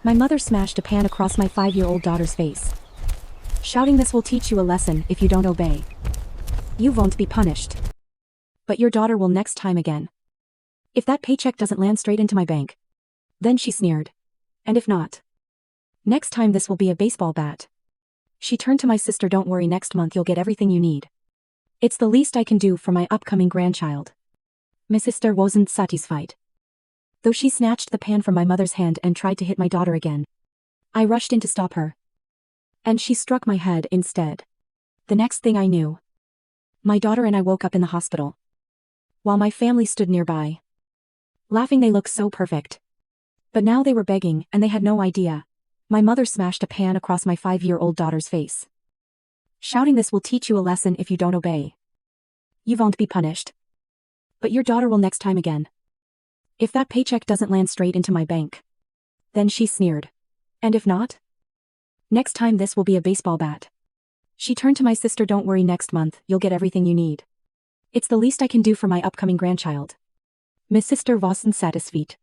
My mother smashed a pan across my 5-year-old daughter's face, shouting, "This will teach you a lesson if you don't obey. You won't be punished. But your daughter will next time again. If that paycheck doesn't land straight into my bank." Then she sneered. "And if not? Next time this will be a baseball bat." She turned to my sister. "Don't worry, next month you'll get everything you need. It's the least I can do for my upcoming grandchild." My sister wasn't satisfied, though she snatched the pan from my mother's hand and tried to hit my daughter again. I rushed in to stop her, and she struck my head instead. The next thing I knew, my daughter and I woke up in the hospital, while my family stood nearby, laughing. They looked so perfect. But now they were begging, and they had no idea. My mother smashed a pan across my 5-year-old daughter's face, shouting, "This will teach you a lesson if you don't obey. You won't be punished. But your daughter will next time again. If that paycheck doesn't land straight into my bank." Then she sneered. "And if not? Next time this will be a baseball bat." She turned to my sister. "Don't worry, next month you'll get everything you need. It's the least I can do for my upcoming grandchild." My sister wasn't satisfied,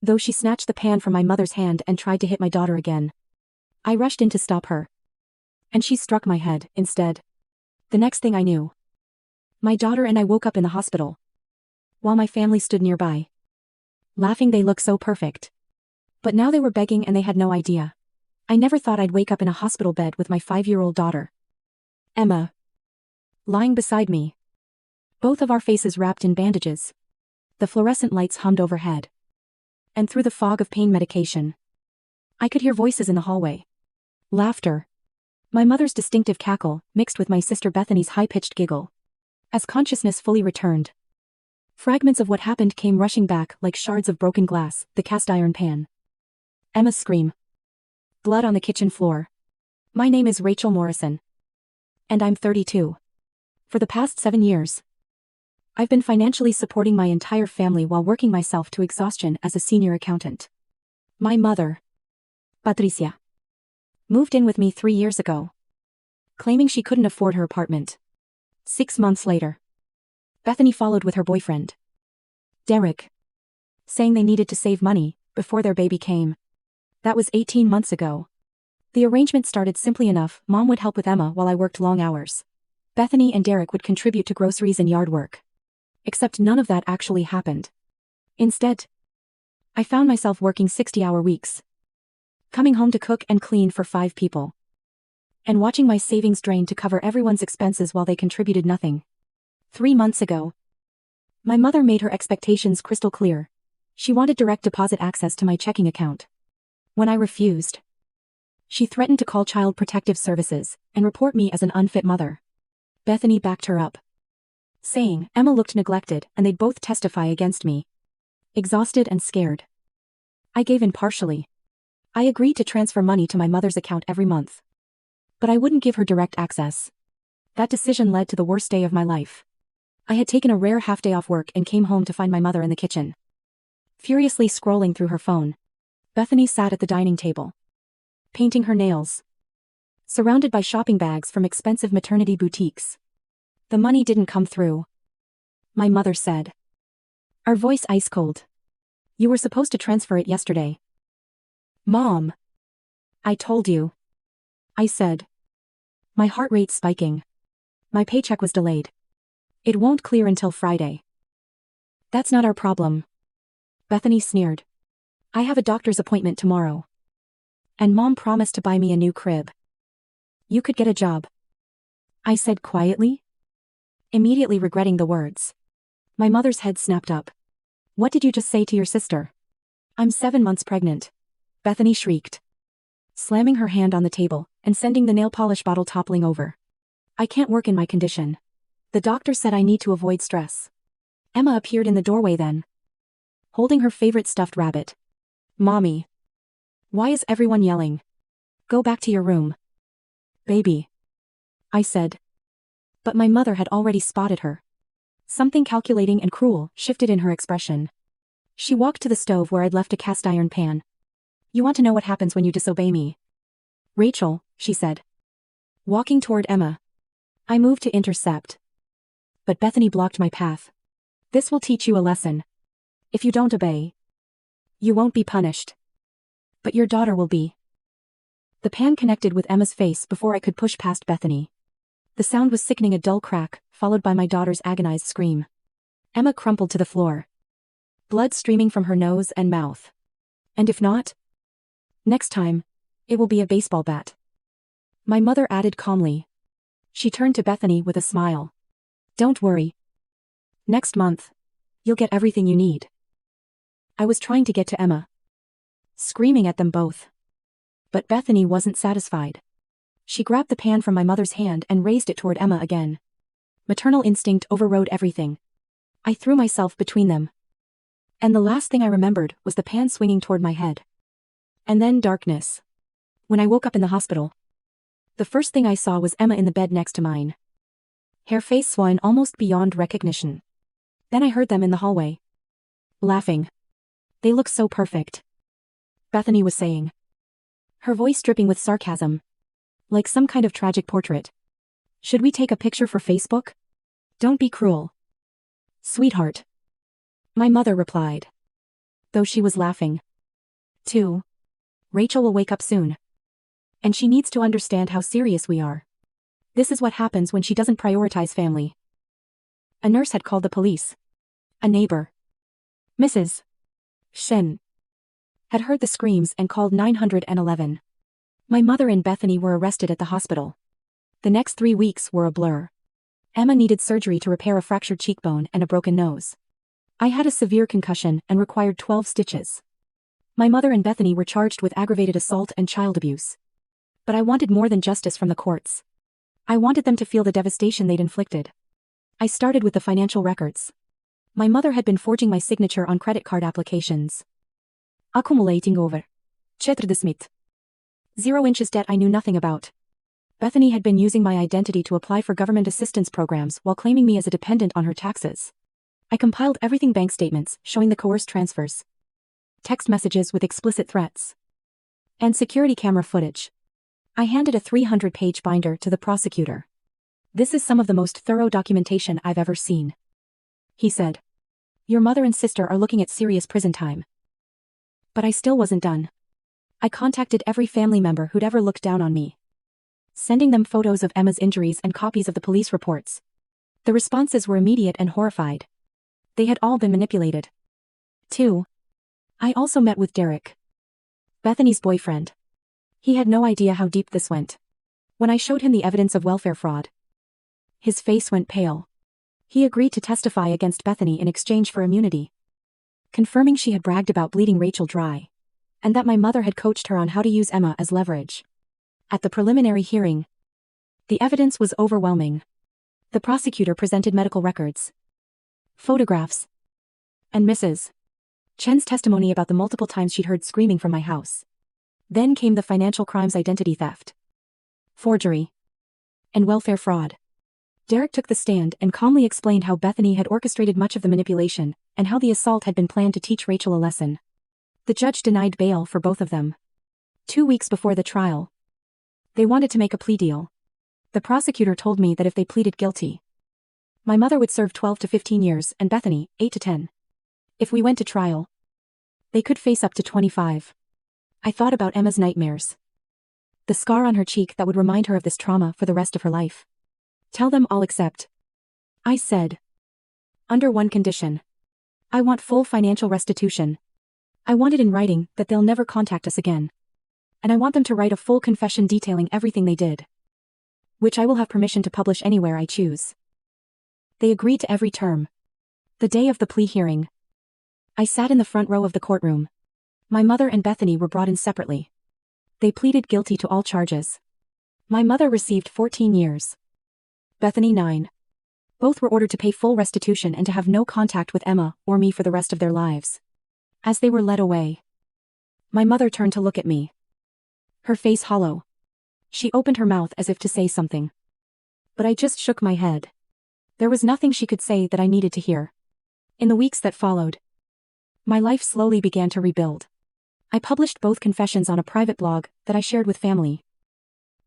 though she snatched the pan from my mother's hand and tried to hit my daughter again. I rushed in to stop her, and she struck my head instead. The next thing I knew, my daughter and I woke up in the hospital, while my family stood nearby, laughing. They looked so perfect. But now they were begging, and they had no idea. I never thought I'd wake up in a hospital bed with my 5-year-old daughter, Emma, lying beside me, both of our faces wrapped in bandages. The fluorescent lights hummed overhead, and through the fog of pain medication, I could hear voices in the hallway. Laughter. My mother's distinctive cackle mixed with my sister Bethany's high-pitched giggle. As consciousness fully returned, fragments of what happened came rushing back like shards of broken glass. The cast iron pan, Emma's scream, blood on the kitchen floor. My name is Rachel Morrison, and I'm 32. For the past 7 years, I've been financially supporting my entire family while working myself to exhaustion as a senior accountant. My mother, Patricia, moved in with me 3 years ago, claiming she couldn't afford her apartment. 6 months later, Bethany followed with her boyfriend, Derek, saying they needed to save money before their baby came. That was 18 months ago. The arrangement started simply enough. Mom would help with Emma while I worked long hours. Bethany and Derek would contribute to groceries and yard work. Except none of that actually happened. Instead, I found myself working 60-hour weeks, coming home to cook and clean for 5 people, and watching my savings drain to cover everyone's expenses while they contributed nothing. 3 months ago, my mother made her expectations crystal clear. She wanted direct deposit access to my checking account. When I refused, she threatened to call Child Protective Services and report me as an unfit mother. Bethany backed her up, saying Emma looked neglected and they'd both testify against me. Exhausted and scared, I gave in partially. I agreed to transfer money to my mother's account every month, but I wouldn't give her direct access. That decision led to the worst day of my life. I had taken a rare half-day off work and came home to find my mother in the kitchen, furiously scrolling through her phone. Bethany sat at the dining table, painting her nails, surrounded by shopping bags from expensive maternity boutiques. The money didn't come through, my mother said, her voice ice cold. You were supposed to transfer it yesterday. Mom, I told you, I said, my heart rate spiking. My paycheck was delayed. It won't clear until Friday. That's not our problem, Bethany sneered. I have a doctor's appointment tomorrow, and Mom promised to buy me a new crib. You could get a job, I said quietly, immediately regretting the words. My mother's head snapped up. What did you just say to your sister? I'm 7 months pregnant, Bethany shrieked, slamming her hand on the table and sending the nail polish bottle toppling over. I can't work in my condition. The doctor said I need to avoid stress. Emma appeared in the doorway then, holding her favorite stuffed rabbit. Mommy, why is everyone yelling? Go back to your room. Baby, I said. But my mother had already spotted her. Something calculating and cruel shifted in her expression. She walked to the stove where I'd left a cast iron pan. You want to know what happens when you disobey me, Rachel, she said, walking toward Emma. I moved to intercept, but Bethany blocked my path. This will teach you a lesson. If you don't obey, you won't be punished. But your daughter will be. The pan connected with Emma's face before I could push past Bethany. The sound was sickening, a dull crack, followed by my daughter's agonized scream. Emma crumpled to the floor. Blood streaming from her nose and mouth. And if not? Next time, it will be a baseball bat. My mother added calmly. She turned to Bethany with a smile. Don't worry. Next month, you'll get everything you need. I was trying to get to Emma, screaming at them both. But Bethany wasn't satisfied. She grabbed the pan from my mother's hand and raised it toward Emma again. Maternal instinct overrode everything. I threw myself between them. And the last thing I remembered was the pan swinging toward my head. And then darkness. When I woke up in the hospital, the first thing I saw was Emma in the bed next to mine. Her face swollen almost beyond recognition. Then I heard them in the hallway, laughing. They look so perfect, Bethany was saying, her voice dripping with sarcasm. Like some kind of tragic portrait. Should we take a picture for Facebook? Don't be cruel, sweetheart, my mother replied, though she was laughing too. Rachel will wake up soon. And she needs to understand how serious we are. This is what happens when she doesn't prioritize family. A nurse had called the police. A neighbor, Mrs. Shen, had heard the screams and called 911. My mother and Bethany were arrested at the hospital. The next 3 weeks were a blur. Emma needed surgery to repair a fractured cheekbone and a broken nose. I had a severe concussion and required 12 stitches. My mother and Bethany were charged with aggravated assault and child abuse. But I wanted more than justice from the courts. I wanted them to feel the devastation they'd inflicted. I started with the financial records. My mother had been forging my signature on credit card applications. Accumulating over 0 inches debt I knew nothing about. Bethany had been using my identity to apply for government assistance programs while claiming me as a dependent on her taxes. I compiled everything: bank statements showing the coerced transfers, text messages with explicit threats, and security camera footage. I handed a 300-page binder to the prosecutor. This is some of the most thorough documentation I've ever seen, he said. Your mother and sister are looking at serious prison time. But I still wasn't done. I contacted every family member who'd ever looked down on me, sending them photos of Emma's injuries and copies of the police reports. The responses were immediate and horrified. They had all been manipulated. 2. I also met with Derek, Bethany's boyfriend. He had no idea how deep this went. When I showed him the evidence of welfare fraud, his face went pale. He agreed to testify against Bethany in exchange for immunity, confirming she had bragged about bleeding Rachel dry, and that my mother had coached her on how to use Emma as leverage. At the preliminary hearing, the evidence was overwhelming. The prosecutor presented medical records, photographs, and Mrs. Chen's testimony about the multiple times she'd heard screaming from my house. Then came the financial crimes: identity theft, forgery, and welfare fraud. Derek took the stand and calmly explained how Bethany had orchestrated much of the manipulation, and how the assault had been planned to teach Rachel a lesson. The judge denied bail for both of them. 2 weeks before the trial, they wanted to make a plea deal. The prosecutor told me that if they pleaded guilty, my mother would serve 12 to 15 years and Bethany, 8 to 10. If we went to trial, they could face up to 25. I thought about Emma's nightmares. The scar on her cheek that would remind her of this trauma for the rest of her life. Tell them I'll accept, I said. Under one condition. I want full financial restitution. I want it in writing that they'll never contact us again. And I want them to write a full confession detailing everything they did, which I will have permission to publish anywhere I choose. They agreed to every term. The day of the plea hearing, I sat in the front row of the courtroom. My mother and Bethany were brought in separately. They pleaded guilty to all charges. My mother received 14 years. Bethany 9. Both were ordered to pay full restitution and to have no contact with Emma or me for the rest of their lives. As they were led away, my mother turned to look at me, her face hollow. She opened her mouth as if to say something, but I just shook my head. There was nothing she could say that I needed to hear. In the weeks that followed, my life slowly began to rebuild. I published both confessions on a private blog that I shared with family,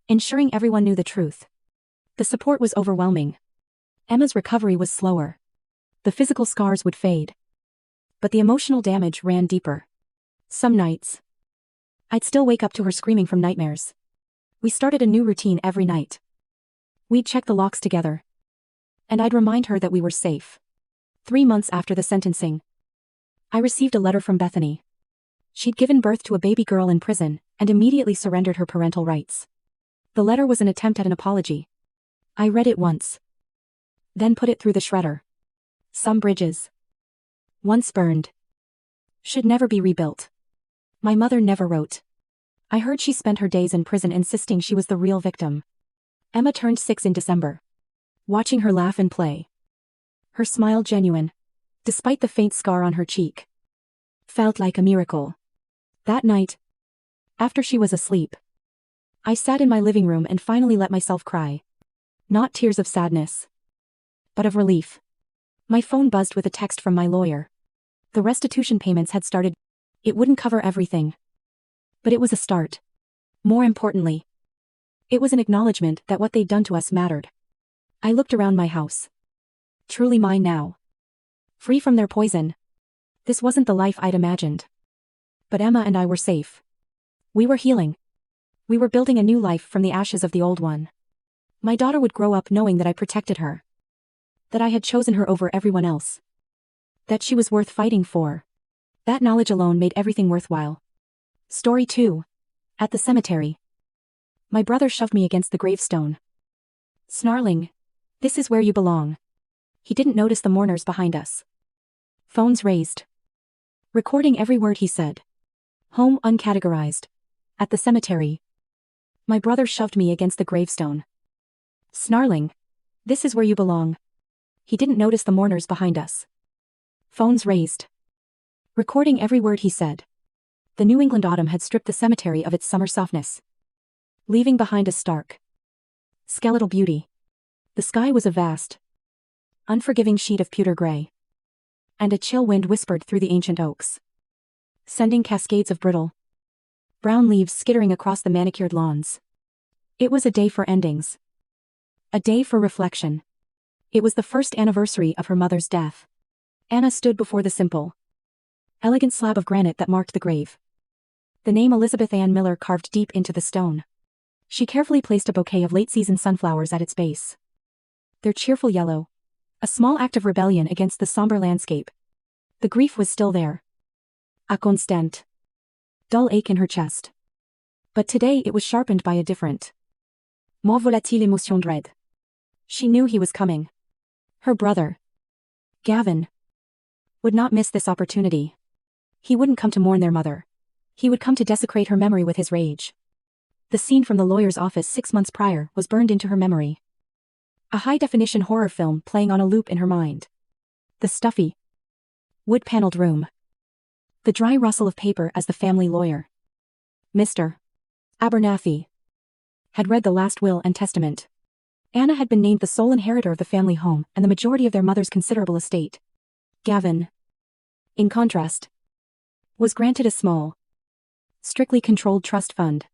ensuring everyone knew the truth. The support was overwhelming. Emma's recovery was slower. The physical scars would fade, but the emotional damage ran deeper. Some nights, I'd still wake up to her screaming from nightmares. We started a new routine every night. We'd check the locks together. And I'd remind her that we were safe. 3 months after the sentencing, I received a letter from Bethany. She'd given birth to a baby girl in prison and immediately surrendered her parental rights. The letter was an attempt at an apology. I read it once. Then put it through the shredder. Some bridges, once burned, should never be rebuilt. My mother never wrote. I heard she spent her days in prison insisting she was the real victim. Emma turned 6 in December. Watching her laugh and play, her smile genuine, despite the faint scar on her cheek, felt like a miracle. That night, after she was asleep, I sat in my living room and finally let myself cry. Not tears of sadness, but of relief. My phone buzzed with a text from my lawyer. The restitution payments had started. It wouldn't cover everything, but it was a start. More importantly, it was an acknowledgement that what they'd done to us mattered. I looked around my house. Truly mine now. Free from their poison. This wasn't the life I'd imagined. But Emma and I were safe. We were healing. We were building a new life from the ashes of the old one. My daughter would grow up knowing that I protected her. That I had chosen her over everyone else. That she was worth fighting for. That knowledge alone made everything worthwhile. Story 2. At the cemetery. My brother shoved me against the gravestone, snarling, "This is where you belong." He didn't notice the mourners behind us. Phones raised, recording every word he said. Home uncategorized. At the cemetery. My brother shoved me against the gravestone, snarling, "This is where you belong." He didn't notice the mourners behind us. Phones raised, recording every word he said. The New England autumn had stripped the cemetery of its summer softness, leaving behind a stark, skeletal beauty. The sky was a vast, unforgiving sheet of pewter gray. And a chill wind whispered through the ancient oaks, sending cascades of brittle, brown leaves skittering across the manicured lawns. It was a day for endings. A day for reflection. It was the first anniversary of her mother's death. Anna stood before the simple, elegant slab of granite that marked the grave. The name Elizabeth Ann Miller carved deep into the stone. She carefully placed a bouquet of late-season sunflowers at its base. Their cheerful yellow, a small act of rebellion against the somber landscape. The grief was still there. A constant, dull ache in her chest. But today it was sharpened by a different, more volatile émotion dread. She knew he was coming. Her brother, Gavin, would not miss this opportunity. He wouldn't come to mourn their mother. He would come to desecrate her memory with his rage. The scene from the lawyer's office 6 months prior was burned into her memory. A high-definition horror film playing on a loop in her mind. The stuffy, wood-paneled room. The dry rustle of paper as the family lawyer, Mr. Abernathy, had read the last will and testament. Anna had been named the sole inheritor of the family home and the majority of their mother's considerable estate. Gavin, in contrast, was granted a small, strictly controlled trust fund,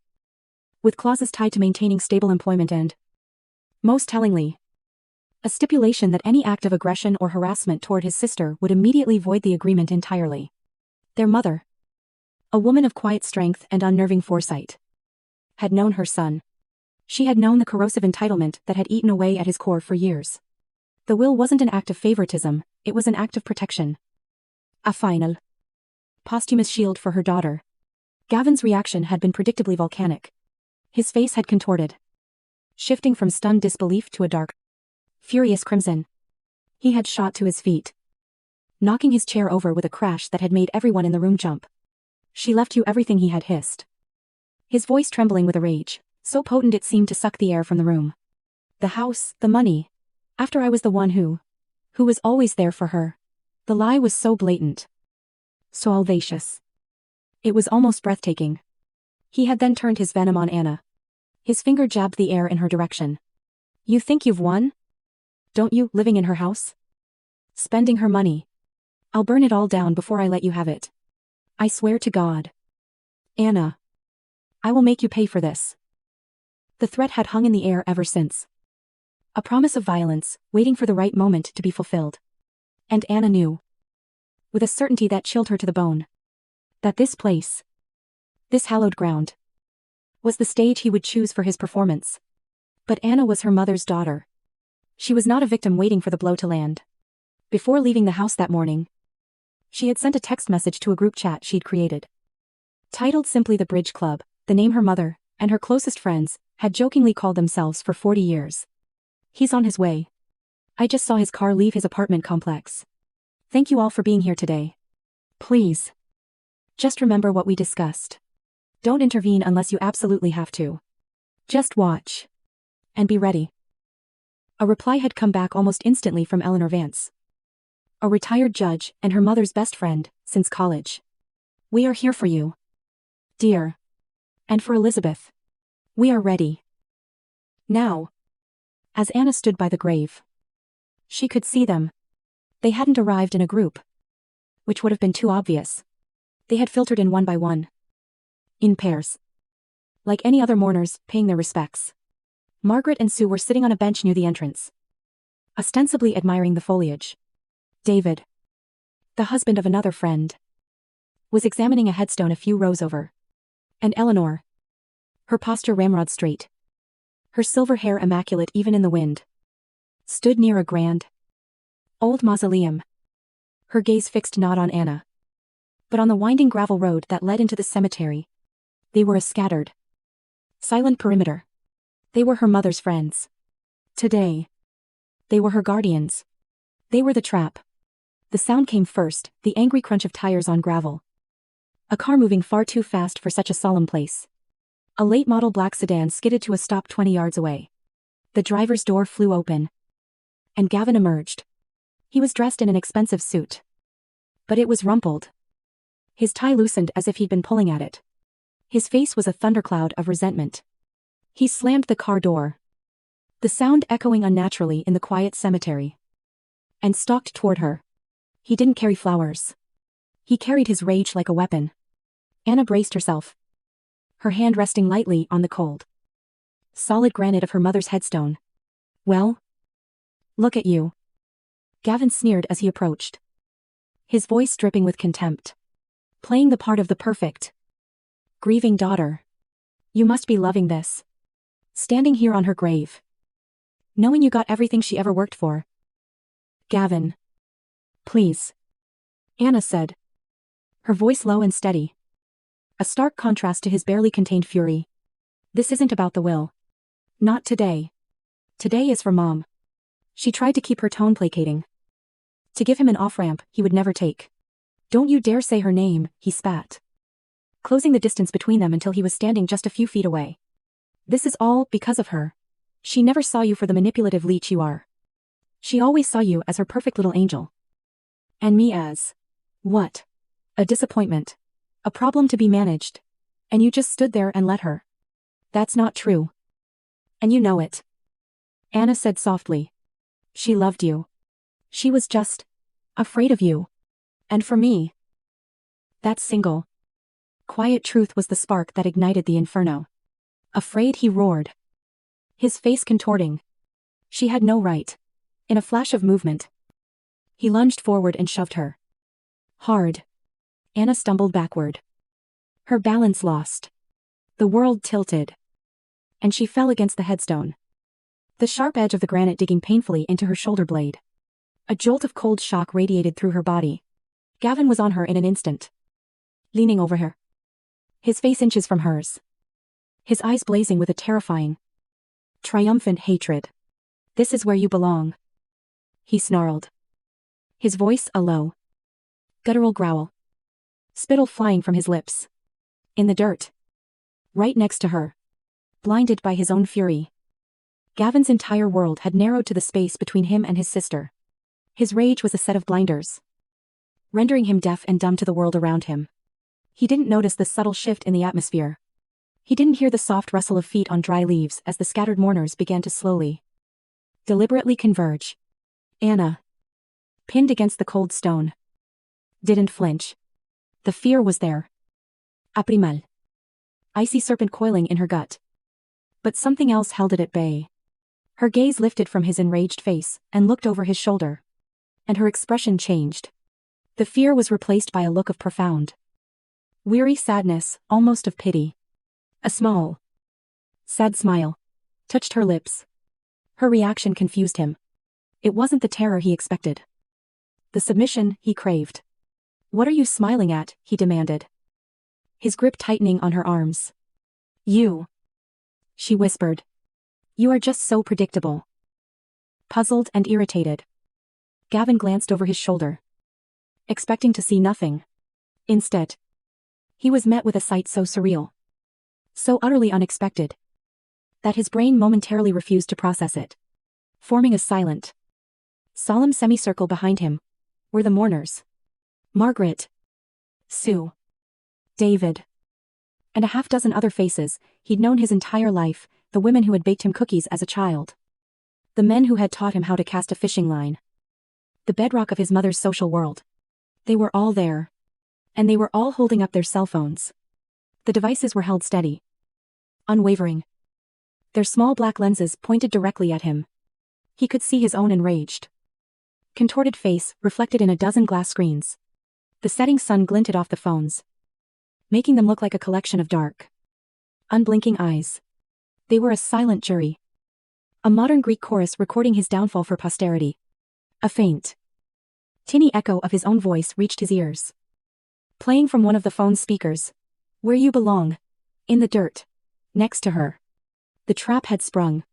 with clauses tied to maintaining stable employment and, most tellingly, a stipulation that any act of aggression or harassment toward his sister would immediately void the agreement entirely. Their mother, a woman of quiet strength and unnerving foresight, had known her son. She had known the corrosive entitlement that had eaten away at his core for years. The will wasn't an act of favoritism, it was an act of protection. A final, posthumous shield for her daughter. Gavin's reaction had been predictably volcanic. His face had contorted, shifting from stunned disbelief to a dark, furious crimson. He had shot to his feet, knocking his chair over with a crash that had made everyone in the room jump. "She left you everything," he had hissed, his voice trembling with a rage so potent it seemed to suck the air from the room. "The house, the money. After I was the one who was always there for her." The lie was so blatant, so audacious. It was almost breathtaking. He had then turned his venom on Anna. His finger jabbed the air in her direction. "You think you've won? Don't you, living in her house? Spending her money? I'll burn it all down before I let you have it. I swear to God. Anna, I will make you pay for this." The threat had hung in the air ever since. A promise of violence, waiting for the right moment to be fulfilled. And Anna knew, with a certainty that chilled her to the bone, that this place, This hallowed ground was the stage he would choose for his performance. But Anna was her mother's daughter. She was not a victim waiting for the blow to land. Before leaving the house that morning, she had sent a text message to a group chat she'd created. Titled simply The Bridge Club, the name her mother, and her closest friends, had jokingly called themselves for 40 years. He's on his way. I just saw his car leave his apartment complex. Thank you all for being here today. Please. Just remember what we discussed. Don't intervene unless you absolutely have to. Just watch. And be ready. A reply had come back almost instantly from Eleanor Vance, a retired judge and her mother's best friend since college. We are here for you, dear. And for Elizabeth. We are ready. Now. As Anna stood by the grave, she could see them. They hadn't arrived in a group, which would have been too obvious. They had filtered in one by one. In pairs. Like any other mourners paying their respects. Margaret and Sue were sitting on a bench near the entrance, ostensibly admiring the foliage. David, the husband of another friend, was examining a headstone a few rows over. And Eleanor, her posture ramrod straight, her silver hair immaculate even in the wind, stood near a grand, old mausoleum, her gaze fixed not on Anna, but on the winding gravel road that led into the cemetery. They were a scattered, silent perimeter. They were her mother's friends. Today. They were her guardians. They were the trap. The sound came first, the angry crunch of tires on gravel. A car moving far too fast for such a solemn place. A late-model black sedan skidded to a stop 20 yards away. The driver's door flew open. And Gavin emerged. He was dressed in an expensive suit. But it was rumpled. His tie loosened as if he'd been pulling at it. His face was a thundercloud of resentment. He slammed the car door, the sound echoing unnaturally in the quiet cemetery, and stalked toward her. He didn't carry flowers. He carried his rage like a weapon. Anna braced herself, her hand resting lightly on the cold, solid granite of her mother's headstone. Well? Look at you. Gavin sneered as he approached, his voice dripping with contempt. Playing the part of the perfect, grieving daughter. You must be loving this. Standing here on her grave, knowing you got everything she ever worked for. Gavin. Please. Anna said, her voice low and steady. A stark contrast to his barely contained fury. This isn't about the will. Not today. Today is for Mom. She tried to keep her tone placating. To give him an off-ramp he would never take. Don't you dare say her name, he spat, closing the distance between them until he was standing just a few feet away. This is all because of her. She never saw you for the manipulative leech you are. She always saw you as her perfect little angel. And me as... what? A disappointment. A problem to be managed. And you just stood there and let her. That's not true. And you know it. Anna said softly. She loved you. She was just... afraid of you. And for me. That single, quiet truth was the spark that ignited the inferno. Afraid, he roared, his face contorting. She had no right. In a flash of movement, he lunged forward and shoved her. Hard. Anna stumbled backward. Her balance lost. The world tilted. And she fell against the headstone. The sharp edge of the granite digging painfully into her shoulder blade. A jolt of cold shock radiated through her body. Gavin was on her in an instant. Leaning over her. His face inches from hers. His eyes blazing with a terrifying, triumphant hatred. This is where you belong. He snarled. His voice a low, guttural growl. Spittle flying from his lips. In the dirt. Right next to her. Blinded by his own fury. Gavin's entire world had narrowed to the space between him and his sister. His rage was a set of blinders, rendering him deaf and dumb to the world around him. He didn't notice the subtle shift in the atmosphere. He didn't hear the soft rustle of feet on dry leaves as the scattered mourners began to slowly, deliberately converge. Anna, pinned against the cold stone, didn't flinch. The fear was there. Aprimal. Icy serpent coiling in her gut. But something else held it at bay. Her gaze lifted from his enraged face and looked over his shoulder. And her expression changed. The fear was replaced by a look of profound, Weary sadness, almost of pity. A small, sad smile touched her lips. Her reaction confused him. It wasn't the terror he expected. The submission he craved. "What are you smiling at?" he demanded. His grip tightening on her arms. "You," she whispered. "You are just so predictable." Puzzled and irritated, Gavin glanced over his shoulder, expecting to see nothing. Instead, he was met with a sight so surreal, so utterly unexpected, that his brain momentarily refused to process it. Forming a silent, solemn semicircle behind him were the mourners. Margaret, Sue, David, and a half-dozen other faces he'd known his entire life, the women who had baked him cookies as a child, the men who had taught him how to cast a fishing line, the bedrock of his mother's social world. They were all there. And they were all holding up their cell phones. The devices were held steady, unwavering, their small black lenses pointed directly at him. He could see his own enraged, contorted face reflected in a dozen glass screens. The setting sun glinted off the phones, making them look like a collection of dark, unblinking eyes. They were a silent jury. A modern Greek chorus recording his downfall for posterity. A faint, tinny echo of his own voice reached his ears, playing from one of the phone's speakers. "Where you belong. In the dirt. Next to her." The trap had sprung.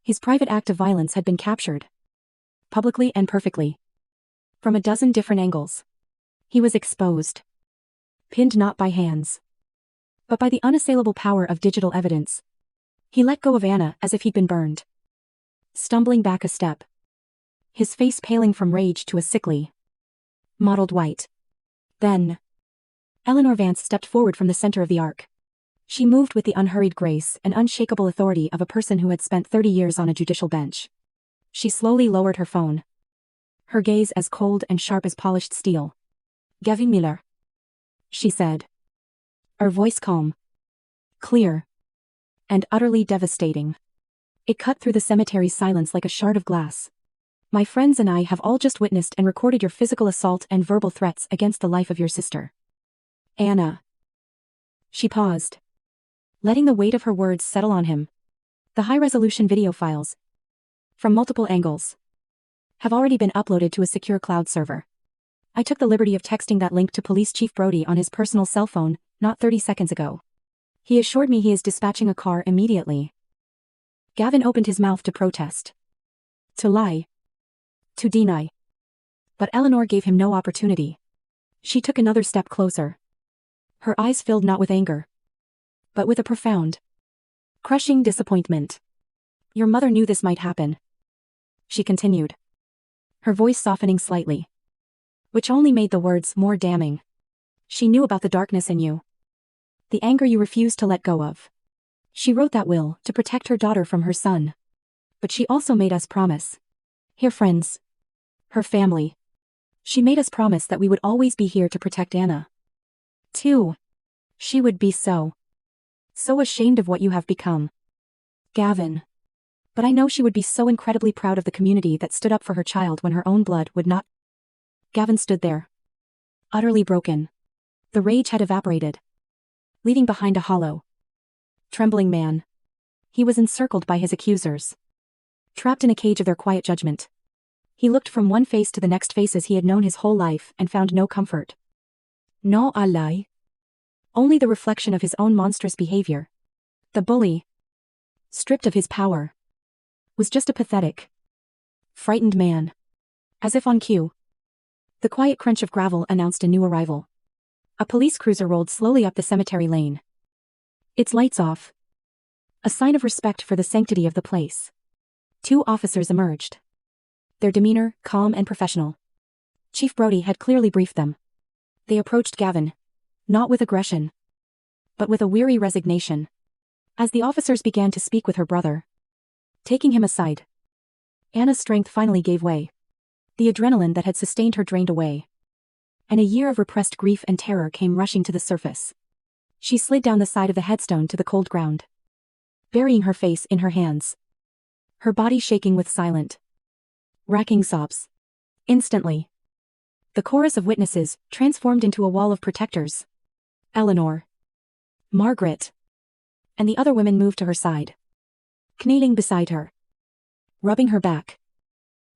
His private act of violence had been captured. Publicly and perfectly. From a dozen different angles. He was exposed. Pinned not by hands, but by the unassailable power of digital evidence. He let go of Anna as if he'd been burned. Stumbling back a step, his face paling from rage to a sickly, mottled white. Then, Eleanor Vance stepped forward from the center of the arc. She moved with the unhurried grace and unshakable authority of a person who had spent 30 years on a judicial bench. She slowly lowered her phone, her gaze as cold and sharp as polished steel. "Gavin Miller," she said, her voice calm, clear, and utterly devastating. It cut through the cemetery's silence like a shard of glass. "My friends and I have all just witnessed and recorded your physical assault and verbal threats against the life of your sister, Anna." She paused, letting the weight of her words settle on him. "The high-resolution video files, from multiple angles, have already been uploaded to a secure cloud server. I took the liberty of texting that link to Police Chief Brody on his personal cell phone not 30 seconds ago. He assured me he is dispatching a car immediately." Gavin opened his mouth to protest, to lie, to deny. But Eleanor gave him no opportunity. She took another step closer. Her eyes filled not with anger, but with a profound, crushing disappointment. "Your mother knew this might happen," she continued, her voice softening slightly, which only made the words more damning. "She knew about the darkness in you, the anger you refused to let go of. She wrote that will to protect her daughter from her son. But she also made us promise. Her friends, her family. She made us promise that we would always be here to protect Anna. Too. She would be so ashamed of what you have become, Gavin. But I know she would be so incredibly proud of the community that stood up for her child when her own blood would not." Gavin stood there, utterly broken. The rage had evaporated, leaving behind a hollow, trembling man. He was encircled by his accusers, trapped in a cage of their quiet judgment. He looked from one face to the next faces he had known his whole life and found no comfort. No ally. Only the reflection of his own monstrous behavior. The bully, stripped of his power, was just a pathetic, frightened man. As if on cue, the quiet crunch of gravel announced a new arrival. A police cruiser rolled slowly up the cemetery lane, its lights off, a sign of respect for the sanctity of the place. 2 officers emerged, their demeanor calm and professional. Chief Brody had clearly briefed them. They approached Gavin, not with aggression, but with a weary resignation. As the officers began to speak with her brother, taking him aside, Anna's strength finally gave way. The adrenaline that had sustained her drained away, and a year of repressed grief and terror came rushing to the surface. She slid down the side of the headstone to the cold ground, burying her face in her hands, her body shaking with silent, racking sobs. Instantly, the chorus of witnesses transformed into a wall of protectors. Eleanor. Margaret. And the other women moved to her side. Kneeling beside her. Rubbing her back.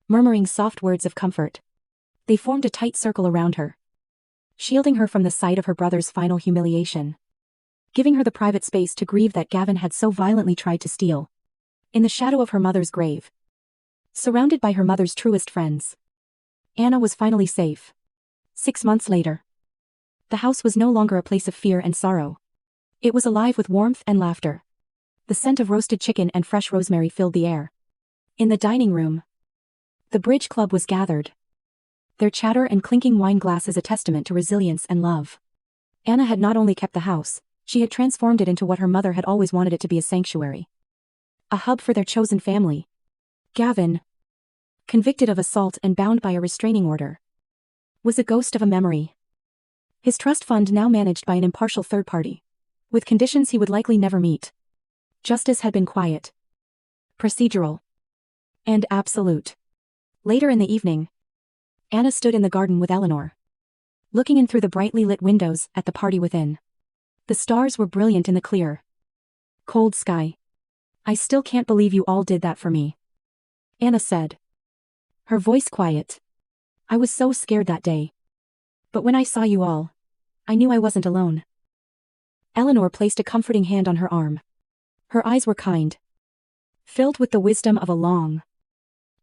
Murmuring soft words of comfort. They formed a tight circle around her. Shielding her from the sight of her brother's final humiliation. Giving her the private space to grieve that Gavin had so violently tried to steal. In the shadow of her mother's grave. Surrounded by her mother's truest friends. Anna was finally safe. 6 months later. The house was no longer a place of fear and sorrow. It was alive with warmth and laughter. The scent of roasted chicken and fresh rosemary filled the air. In the dining room. The bridge club was gathered. Their chatter and clinking wine glasses a testament to resilience and love. Anna had not only kept the house, she had transformed it into what her mother had always wanted it to be, a sanctuary. A hub for their chosen family. Gavin, convicted of assault and bound by a restraining order, was a ghost of a memory. His trust fund now managed by an impartial third party, with conditions he would likely never meet. Justice had been quiet, procedural, and absolute. Later in the evening, Anna stood in the garden with Eleanor, looking in through the brightly lit windows at the party within. The stars were brilliant in the clear, cold sky. "I still can't believe you all did that for me," Anna said, her voice quiet. "I was so scared that day. But when I saw you all, I knew I wasn't alone." Eleanor placed a comforting hand on her arm. Her eyes were kind, filled with the wisdom of a long,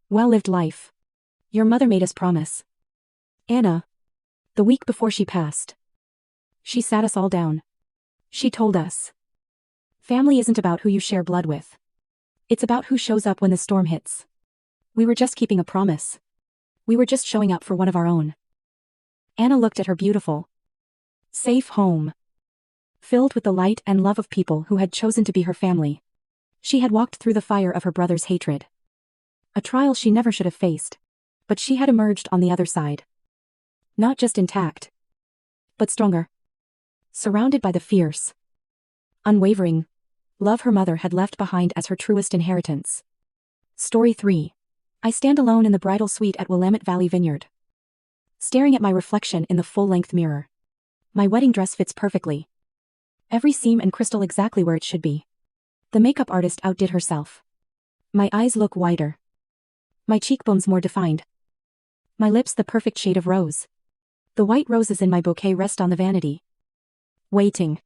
well-lived life. "Your mother made us promise, Anna, the week before she passed. She sat us all down. She told us, family isn't about who you share blood with. It's about who shows up when the storm hits. We were just keeping a promise. We were just showing up for one of our own." Anna looked at her beautiful, safe home, filled with the light and love of people who had chosen to be her family. She had walked through the fire of her brother's hatred. A trial she never should have faced. But she had emerged on the other side. Not just intact, but stronger. Surrounded by the fierce, unwavering love her mother had left behind as her truest inheritance. Story 3. I stand alone in the bridal suite at Willamette Valley Vineyard, staring at my reflection in the full-length mirror. My wedding dress fits perfectly. Every seam and crystal exactly where it should be. The makeup artist outdid herself. My eyes look wider. My cheekbones more defined. My lips the perfect shade of rose. The white roses in my bouquet rest on the vanity. Waiting.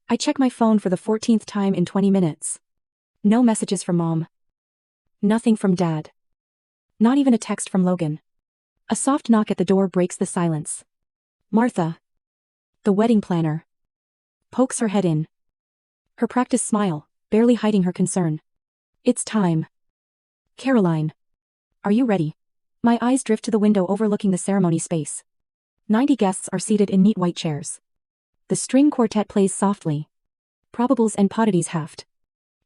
I check my phone for the 14th time in 20 minutes. No messages from Mom. Nothing from Dad. Not even a text from Logan. A soft knock at the door breaks the silence. Martha, the wedding planner, pokes her head in. Her practiced smile, barely hiding her concern. "It's time. Caroline, are you ready?" My eyes drift to the window overlooking the ceremony space. 90 guests are seated in neat white chairs. The string quartet plays softly. Probables and pottities haft.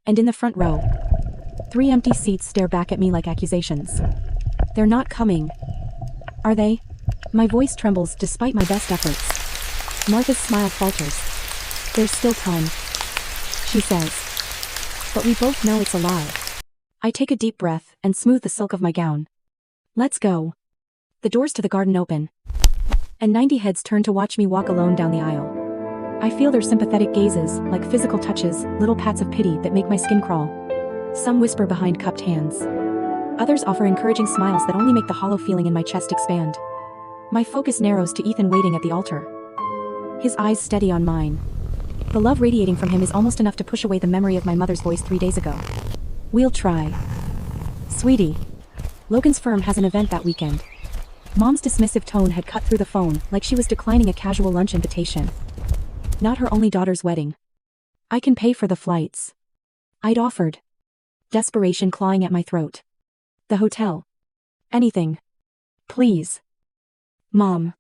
And in the front row, 3 empty seats stare back at me like accusations. They're not coming. Are they? My voice trembles despite my best efforts. Martha's smile falters. "There's still time," she says. But we both know it's a lie. I take a deep breath and smooth the silk of my gown. Let's go. The doors to the garden open. And 90 heads turn to watch me walk alone down the aisle. I feel their sympathetic gazes, like physical touches, little pats of pity that make my skin crawl. Some whisper behind cupped hands. Others offer encouraging smiles that only make the hollow feeling in my chest expand. My focus narrows to Ethan waiting at the altar. His eyes steady on mine. The love radiating from him is almost enough to push away the memory of my mother's voice 3 days ago. "We'll try. Sweetie. Logan's firm has an event that weekend." Mom's dismissive tone had cut through the phone like she was declining a casual lunch invitation. Not her only daughter's wedding. "I can pay for the flights," I'd offered. Desperation clawing at my throat. "The hotel. Anything. Please." "Mom."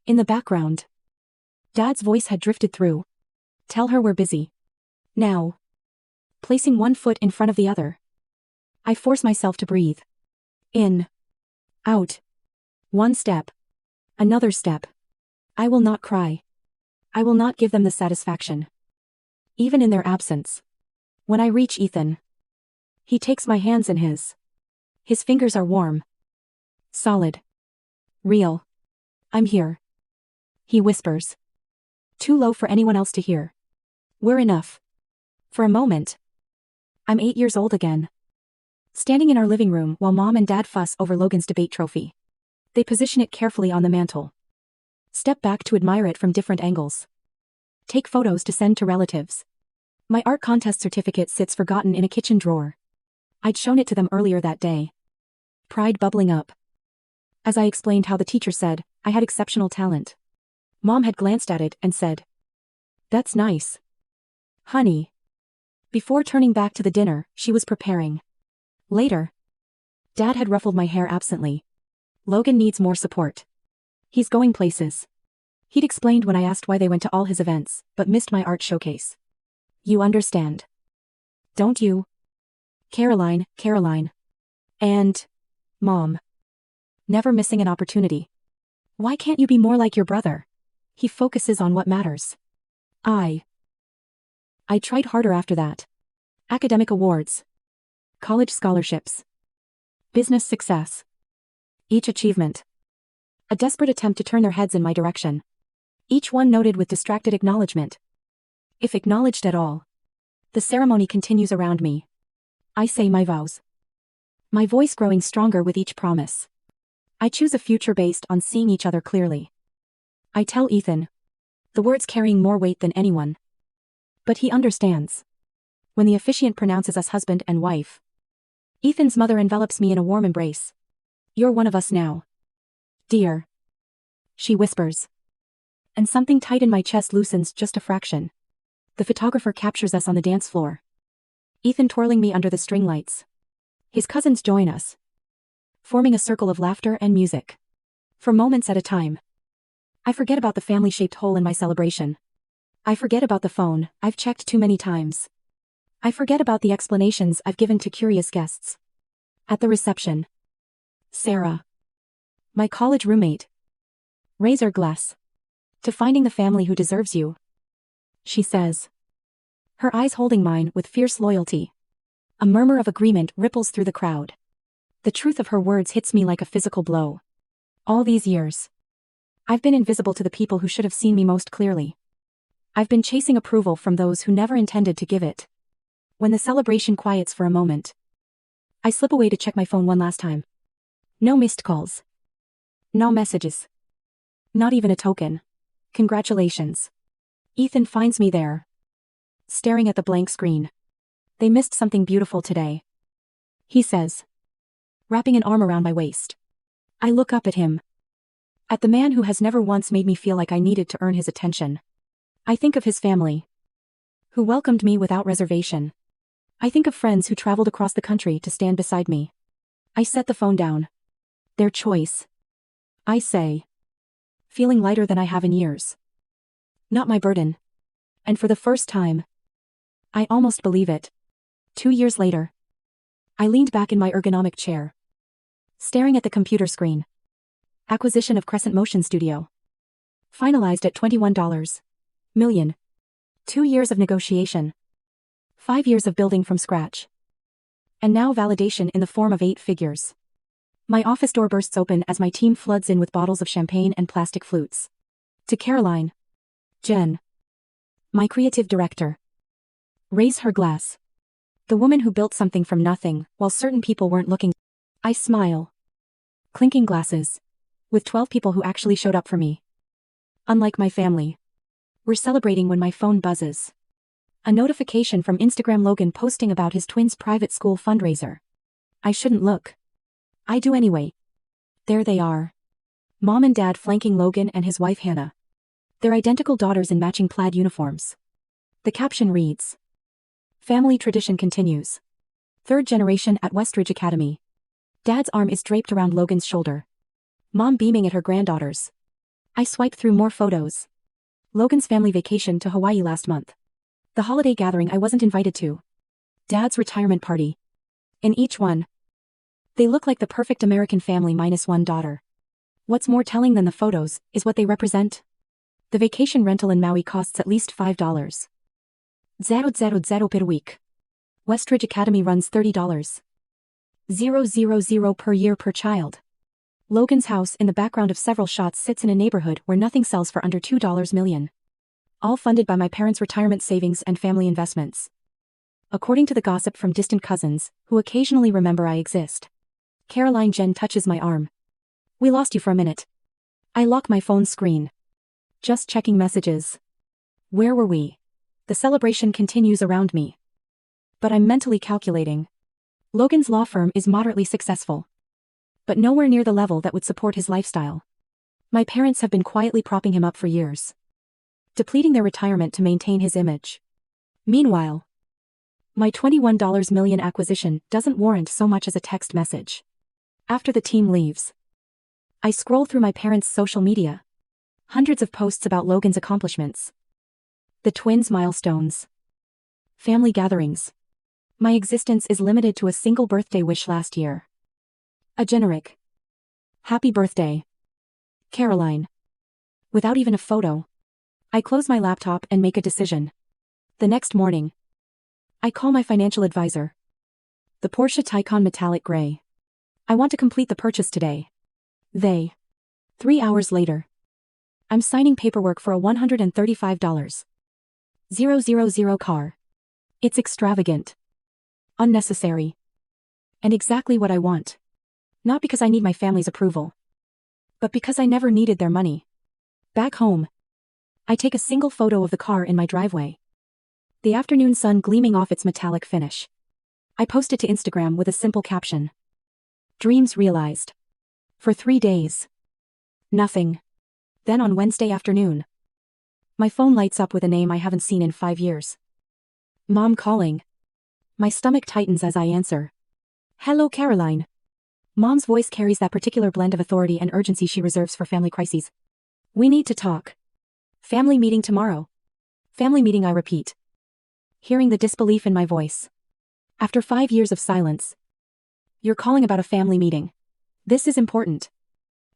In the background. Dad's voice had drifted through. "Tell her we're busy. Now." Placing one foot in front of the other. I force myself to breathe. In. Out. One step. Another step. I will not cry. I will not give them the satisfaction. Even in their absence. When I reach Ethan. He takes my hands in his. His fingers are warm. Solid. Real. "I'm here," he whispers. Too low for anyone else to hear. We're enough. For a moment. I'm 8 years old again. Standing in our living room while Mom and Dad fuss over Logan's debate trophy. They position it carefully on the mantle. Step back to admire it from different angles. Take photos to send to relatives. My art contest certificate sits forgotten in a kitchen drawer. I'd shown it to them earlier that day. Pride bubbling up. As I explained how the teacher said I had exceptional talent. Mom had glanced at it and said, "That's nice. Honey." Before turning back to the dinner she was preparing. Later. Dad had ruffled my hair absently. Logan needs more support. He's going places. He'd explained when I asked why they went to all his events, but missed my art showcase. You understand. Don't you? Caroline. And Mom. Never missing an opportunity. Why can't you be more like your brother? He focuses on what matters. I tried harder after that. Academic awards. College scholarships. Business success. Each achievement. A desperate attempt to turn their heads in my direction. Each one noted with distracted acknowledgement. If acknowledged at all. The ceremony continues around me. I say my vows. My voice growing stronger with each promise. I choose a future based on seeing each other clearly. I tell Ethan. The words carrying more weight than anyone. But he understands. When the officiant pronounces us husband and wife. Ethan's mother envelops me in a warm embrace. You're one of us now. Dear. She whispers. And something tight in my chest loosens just a fraction. The photographer captures us on the dance floor. Ethan twirling me under the string lights. His cousins join us. Forming a circle of laughter and music. For moments at a time. I forget about the family-shaped hole in my celebration. I forget about the phone I've checked too many times. I forget about the explanations I've given to curious guests. At the reception. Sarah. My college roommate. Razor glass. To finding the family who deserves you. She says. Her eyes holding mine with fierce loyalty. A murmur of agreement ripples through the crowd. The truth of her words hits me like a physical blow. All these years. I've been invisible to the people who should have seen me most clearly. I've been chasing approval from those who never intended to give it. When the celebration quiets for a moment. I slip away to check my phone one last time. No missed calls. No messages. Not even a token. Congratulations. Ethan finds me there. Staring at the blank screen. They missed something beautiful today. He says. Wrapping an arm around my waist. I look up at him. At the man who has never once made me feel like I needed to earn his attention. I think of his family. Who welcomed me without reservation. I think of friends who traveled across the country to stand beside me. I set the phone down. Their choice. I say. Feeling lighter than I have in years. Not my burden. And for the first time. I almost believe it. 2 years later. I leaned back in my ergonomic chair. Staring at the computer screen. Acquisition of Crescent Motion Studio. Finalized at $21 million. 2 years of negotiation. 5 years of building from scratch. And now validation in the form of 8 figures. My office door bursts open as my team floods in with bottles of champagne and plastic flutes. To Caroline. Jen. My creative director. Raise her glass. The woman who built something from nothing, while certain people weren't looking. I smile. Clinking glasses. With 12 people who actually showed up for me. Unlike my family. We're celebrating when my phone buzzes. A notification from Instagram. Logan posting about his twins' private school fundraiser. I shouldn't look. I do anyway. There they are. Mom and Dad flanking Logan and his wife Hannah. Their identical daughters in matching plaid uniforms. The caption reads. Family tradition continues. 3rd generation at Westridge Academy. Dad's arm is draped around Logan's shoulder. Mom beaming at her granddaughters. I swipe through more photos. Logan's family vacation to Hawaii last month. The holiday gathering I wasn't invited to. Dad's retirement party. In each one. They look like the perfect American family minus one daughter. What's more telling than the photos is what they represent. The vacation rental in Maui costs at least $5. 000 per week. Westridge Academy runs $30. 000 per year per child. Logan's house in the background of several shots sits in a neighborhood where nothing sells for under $2 million. all funded by my parents' retirement savings and family investments. According to the gossip from distant cousins, who occasionally remember I exist. Caroline Jen touches my arm. We lost you for a minute. I lock my phone screen. Just checking messages. Where were we? The celebration continues around me. But I'm mentally calculating. Logan's law firm is moderately successful. But nowhere near the level that would support his lifestyle. My parents have been quietly propping him up for years. Depleting their retirement to maintain his image. Meanwhile, my $21 million acquisition doesn't warrant so much as a text message. After the team leaves, I scroll through my parents' social media. Hundreds of posts about Logan's accomplishments. The twins' milestones. Family gatherings. My existence is limited to a single birthday wish last year. A generic happy birthday, Caroline. Without even a photo. I close my laptop and make a decision. The next morning, I call my financial advisor. The Porsche Taycan Metallic Gray. I want to complete the purchase today. 3 hours later. I'm signing paperwork for a $135,000 car. It's extravagant. Unnecessary. And exactly what I want. Not because I need my family's approval. But because I never needed their money. Back home, I take a single photo of the car in my driveway. The afternoon sun gleaming off its metallic finish. I post it to Instagram with a simple caption. Dreams realized. For 3 days. Nothing. Then on Wednesday afternoon, my phone lights up with a name I haven't seen in 5 years. Mom calling. My stomach tightens as I answer. Hello, Caroline. Mom's voice carries that particular blend of authority and urgency she reserves for family crises. We need to talk. Family meeting tomorrow. Family meeting, I repeat. Hearing the disbelief in my voice. After 5 years of silence. You're calling about a family meeting. This is important.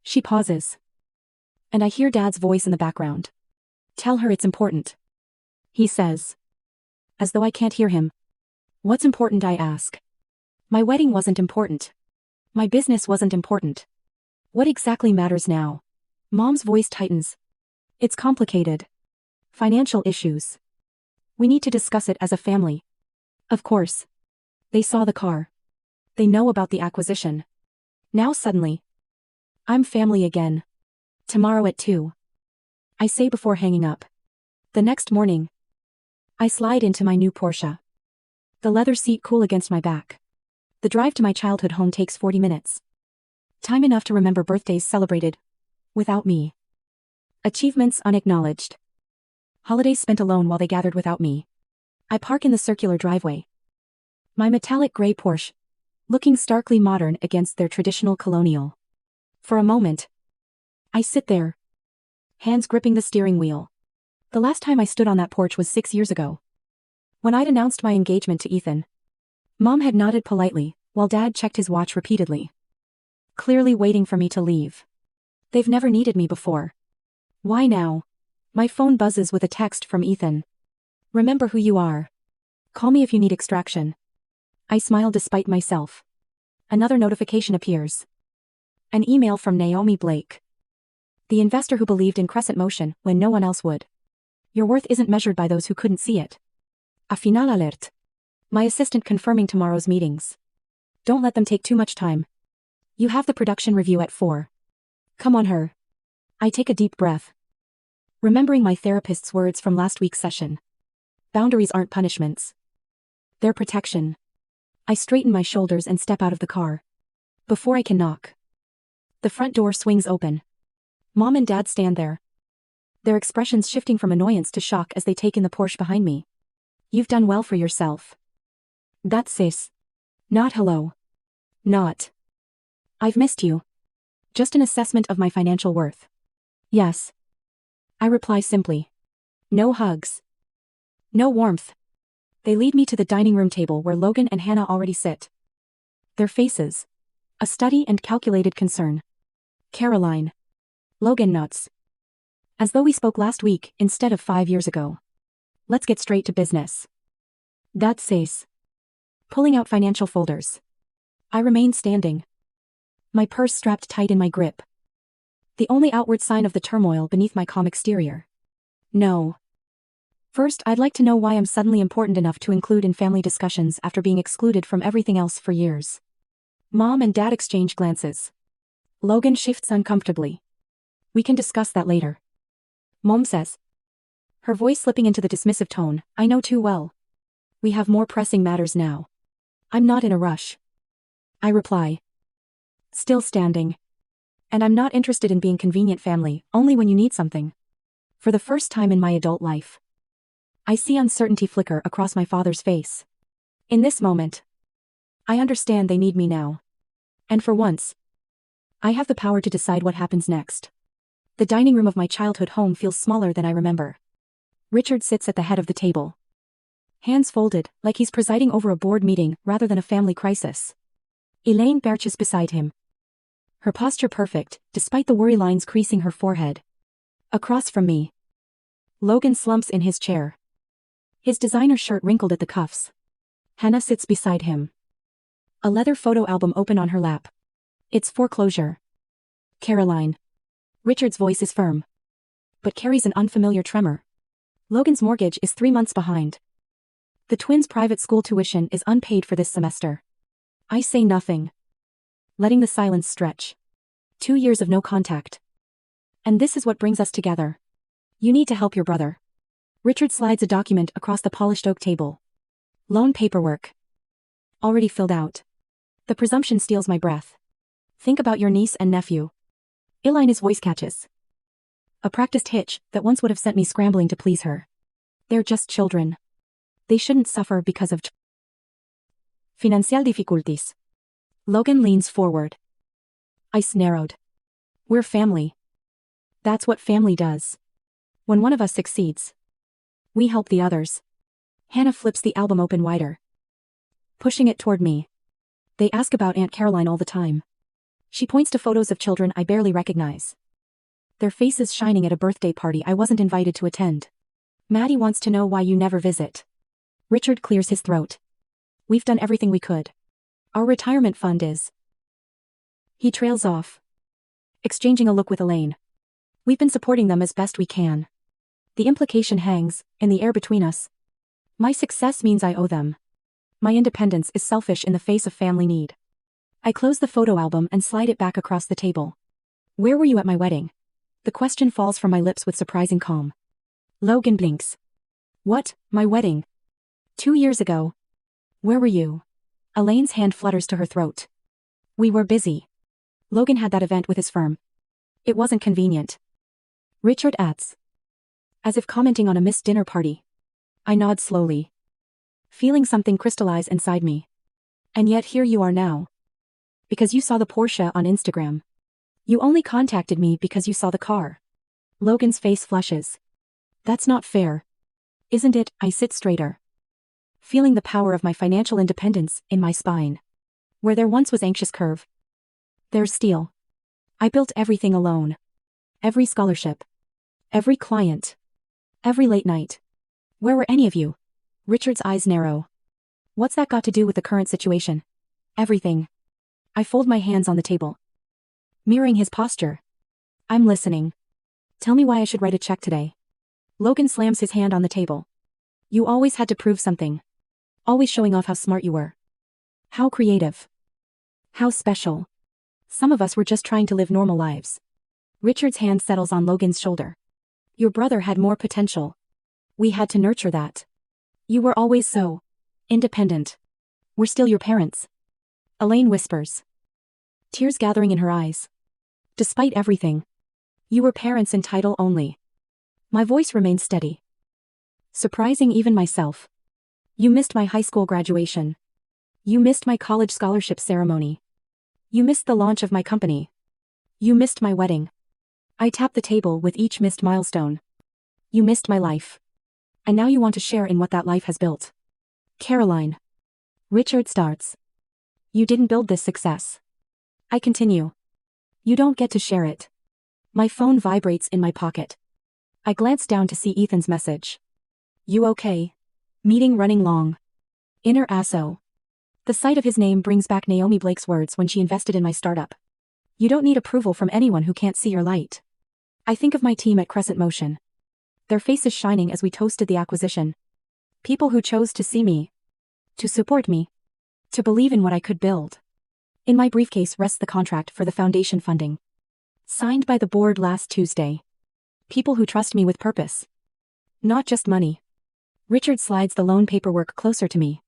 She pauses. And I hear Dad's voice in the background. Tell her it's important. He says. As though I can't hear him. What's important, I ask. My wedding wasn't important. My business wasn't important. What exactly matters now? Mom's voice tightens. It's complicated. Financial issues. We need to discuss it as a family. Of course. They saw the car. They know about the acquisition. Now suddenly. I'm family again. Tomorrow at 2. I say before hanging up. The next morning. I slide into my new Porsche. The leather seat cool against my back. The drive to my childhood home takes 40 minutes. Time enough to remember birthdays celebrated. Without me. Achievements unacknowledged. Holidays spent alone while they gathered without me. I park in the circular driveway. My metallic gray Porsche. Looking starkly modern against their traditional colonial. For a moment. I sit there. Hands gripping the steering wheel. The last time I stood on that porch was 6 years ago. When I'd announced my engagement to Ethan. Mom had nodded politely, while Dad checked his watch repeatedly. Clearly waiting for me to leave. They've never needed me before. Why now? My phone buzzes with a text from Ethan. Remember who you are. Call me if you need extraction. I smile despite myself. Another notification appears. An email from Naomi Blake. The investor who believed in Crescent Motion when no one else would. Your worth isn't measured by those who couldn't see it. A final alert. My assistant confirming tomorrow's meetings. Don't let them take too much time. You have the production review at 4. Come on, her. I take a deep breath. Remembering my therapist's words from last week's session. Boundaries aren't punishments. They're protection. I straighten my shoulders and step out of the car. Before I can knock. The front door swings open. Mom and Dad stand there. Their expressions shifting from annoyance to shock as they take in the Porsche behind me. You've done well for yourself. That's sis. Not hello. Not. I've missed you. Just an assessment of my financial worth. Yes. I reply simply. No hugs. No warmth. They lead me to the dining room table where Logan and Hannah already sit. Their faces. A study and calculated concern. Caroline. Logan nods. As though we spoke last week instead of 5 years ago. Let's get straight to business. That says. Pulling out financial folders. I remain standing. My purse strapped tight in my grip. The only outward sign of the turmoil beneath my calm exterior. No. First, I'd like to know why I'm suddenly important enough to include in family discussions after being excluded from everything else for years. Mom and Dad exchange glances. Logan shifts uncomfortably. We can discuss that later. Mom says. Her voice slipping into the dismissive tone, I know too well. We have more pressing matters now. I'm not in a rush. I reply. Still standing. And I'm not interested in being convenient family, only when you need something. For the first time in my adult life, I see uncertainty flicker across my father's face. In this moment, I understand they need me now. And for once, I have the power to decide what happens next. The dining room of my childhood home feels smaller than I remember. Richard sits at the head of the table. Hands folded, like he's presiding over a board meeting rather than a family crisis. Elaine perches beside him. Her posture perfect, despite the worry lines creasing her forehead. Across from me, Logan slumps in his chair. His designer shirt wrinkled at the cuffs. Hannah sits beside him. A leather photo album open on her lap. It's foreclosure. Caroline. Richard's voice is firm, but carries an unfamiliar tremor. Logan's mortgage is 3 months behind. The twins' private school tuition is unpaid for this semester. I say nothing, letting the silence stretch. 2 years of no contact. And this is what brings us together. You need to help your brother. Richard slides a document across the polished oak table. Loan paperwork. Already filled out. The presumption steals my breath. Think about your niece and nephew. Elaine's voice catches. A practiced hitch that once would have sent me scrambling to please her. They're just children. They shouldn't suffer because of financial difficulties. Logan leans forward. Eyes narrowed. We're family. That's what family does. When one of us succeeds, we help the others. Hannah flips the album open wider, pushing it toward me. They ask about Aunt Caroline all the time. She points to photos of children I barely recognize. Their faces shining at a birthday party I wasn't invited to attend. Maddie wants to know why you never visit. Richard clears his throat. We've done everything we could. Our retirement fund is. He trails off, exchanging a look with Elaine. We've been supporting them as best we can. The implication hangs in the air between us. My success means I owe them. My independence is selfish in the face of family need. I close the photo album and slide it back across the table. Where were you at my wedding? The question falls from my lips with surprising calm. Logan blinks. What, my wedding? 2 years ago. Where were you? Elaine's hand flutters to her throat. We were busy. Logan had that event with his firm. It wasn't convenient. Richard adds, as if commenting on a missed dinner party. I nod slowly, feeling something crystallize inside me. And yet here you are now. Because you saw the Porsche on Instagram. You only contacted me because you saw the car. Logan's face flushes. That's not fair. Isn't it? I sit straighter, feeling the power of my financial independence in my spine. Where there once was anxious curve, there's steel. I built everything alone. Every scholarship. Every client. Every late night. Where were any of you? Richard's eyes narrow. What's that got to do with the current situation? Everything. I fold my hands on the table, mirroring his posture. I'm listening. Tell me why I should write a check today. Logan slams his hand on the table. You always had to prove something. Always showing off how smart you were. How creative. How special. Some of us were just trying to live normal lives. Richard's hand settles on Logan's shoulder. Your brother had more potential. We had to nurture that. You were always so independent. We're still your parents. Elaine whispers, tears gathering in her eyes. Despite everything, you were parents in title only. My voice remained steady, surprising even myself. You missed my high school graduation. You missed my college scholarship ceremony. You missed the launch of my company. You missed my wedding. I tapped the table with each missed milestone. You missed my life. And now you want to share in what that life has built. Caroline. Richard starts. You didn't build this success. I continue. You don't get to share it. My phone vibrates in my pocket. I glance down to see Ethan's message. You okay? Meeting running long. Inner asso. The sight of his name brings back Naomi Blake's words when she invested in my startup. You don't need approval from anyone who can't see your light. I think of my team at Crescent Motion. their faces shining as we toasted the acquisition. People who chose to see me, to support me, to believe in what I could build. In my briefcase rests the contract for the foundation funding. Signed by the board last Tuesday. People who trust me with purpose. Not just money. Richard slides the loan paperwork closer to me.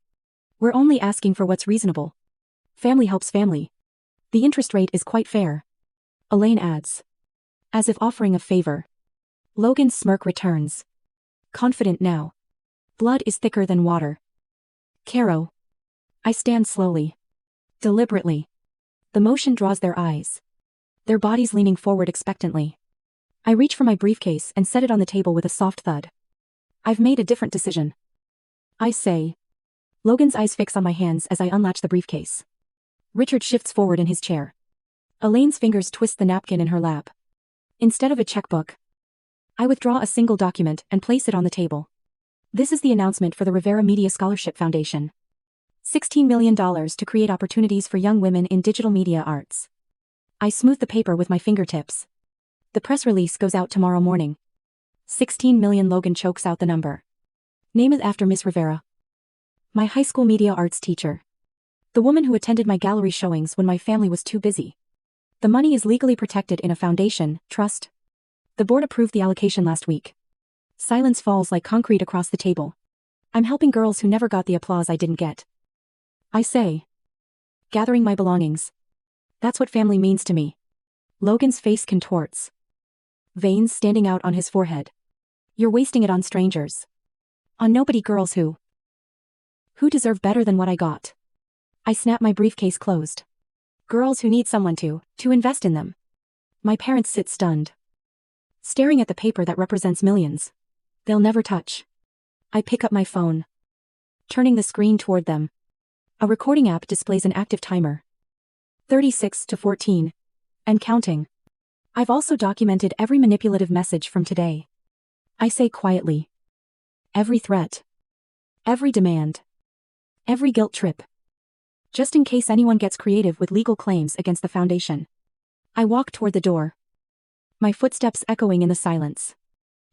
We're only asking for what's reasonable. Family helps family. The interest rate is quite fair. Elaine adds. As if offering a favor. Logan's smirk returns. Confident now. Blood is thicker than water. Caro. I stand slowly. Deliberately. The motion draws their eyes. Their bodies leaning forward expectantly. I reach for my briefcase and set it on the table with a soft thud. I've made a different decision. I say. Logan's eyes fix on my hands as I unlatch the briefcase. Richard shifts forward in his chair. Elaine's fingers twist the napkin in her lap. Instead of a checkbook, I withdraw a single document and place it on the table. This is the announcement for the Rivera Media Scholarship Foundation. $16 million to create opportunities for young women in digital media arts. I smooth the paper with my fingertips. The press release goes out tomorrow morning. 16 million. Logan chokes out the number. Name it after Miss Rivera. My high school media arts teacher. The woman who attended my gallery showings when my family was too busy. The money is legally protected in a foundation, trust. The board approved the allocation last week. Silence falls like concrete across the table. I'm helping girls who never got the applause I didn't get. I say. Gathering my belongings. That's what family means to me. Logan's face contorts. Veins standing out on his forehead. You're wasting it on strangers. On nobody girls who deserve better than what I got. I snap my briefcase closed. Girls who need someone to invest in them. My parents sit stunned. Staring at the paper that represents millions. They'll never touch. I pick up my phone. Turning the screen toward them. A recording app displays an active timer. 36 to 14. And counting. I've also documented every manipulative message from today. I say quietly. Every threat. Every demand. Every guilt trip. Just in case anyone gets creative with legal claims against the foundation. I walk toward the door. My footsteps echoing in the silence.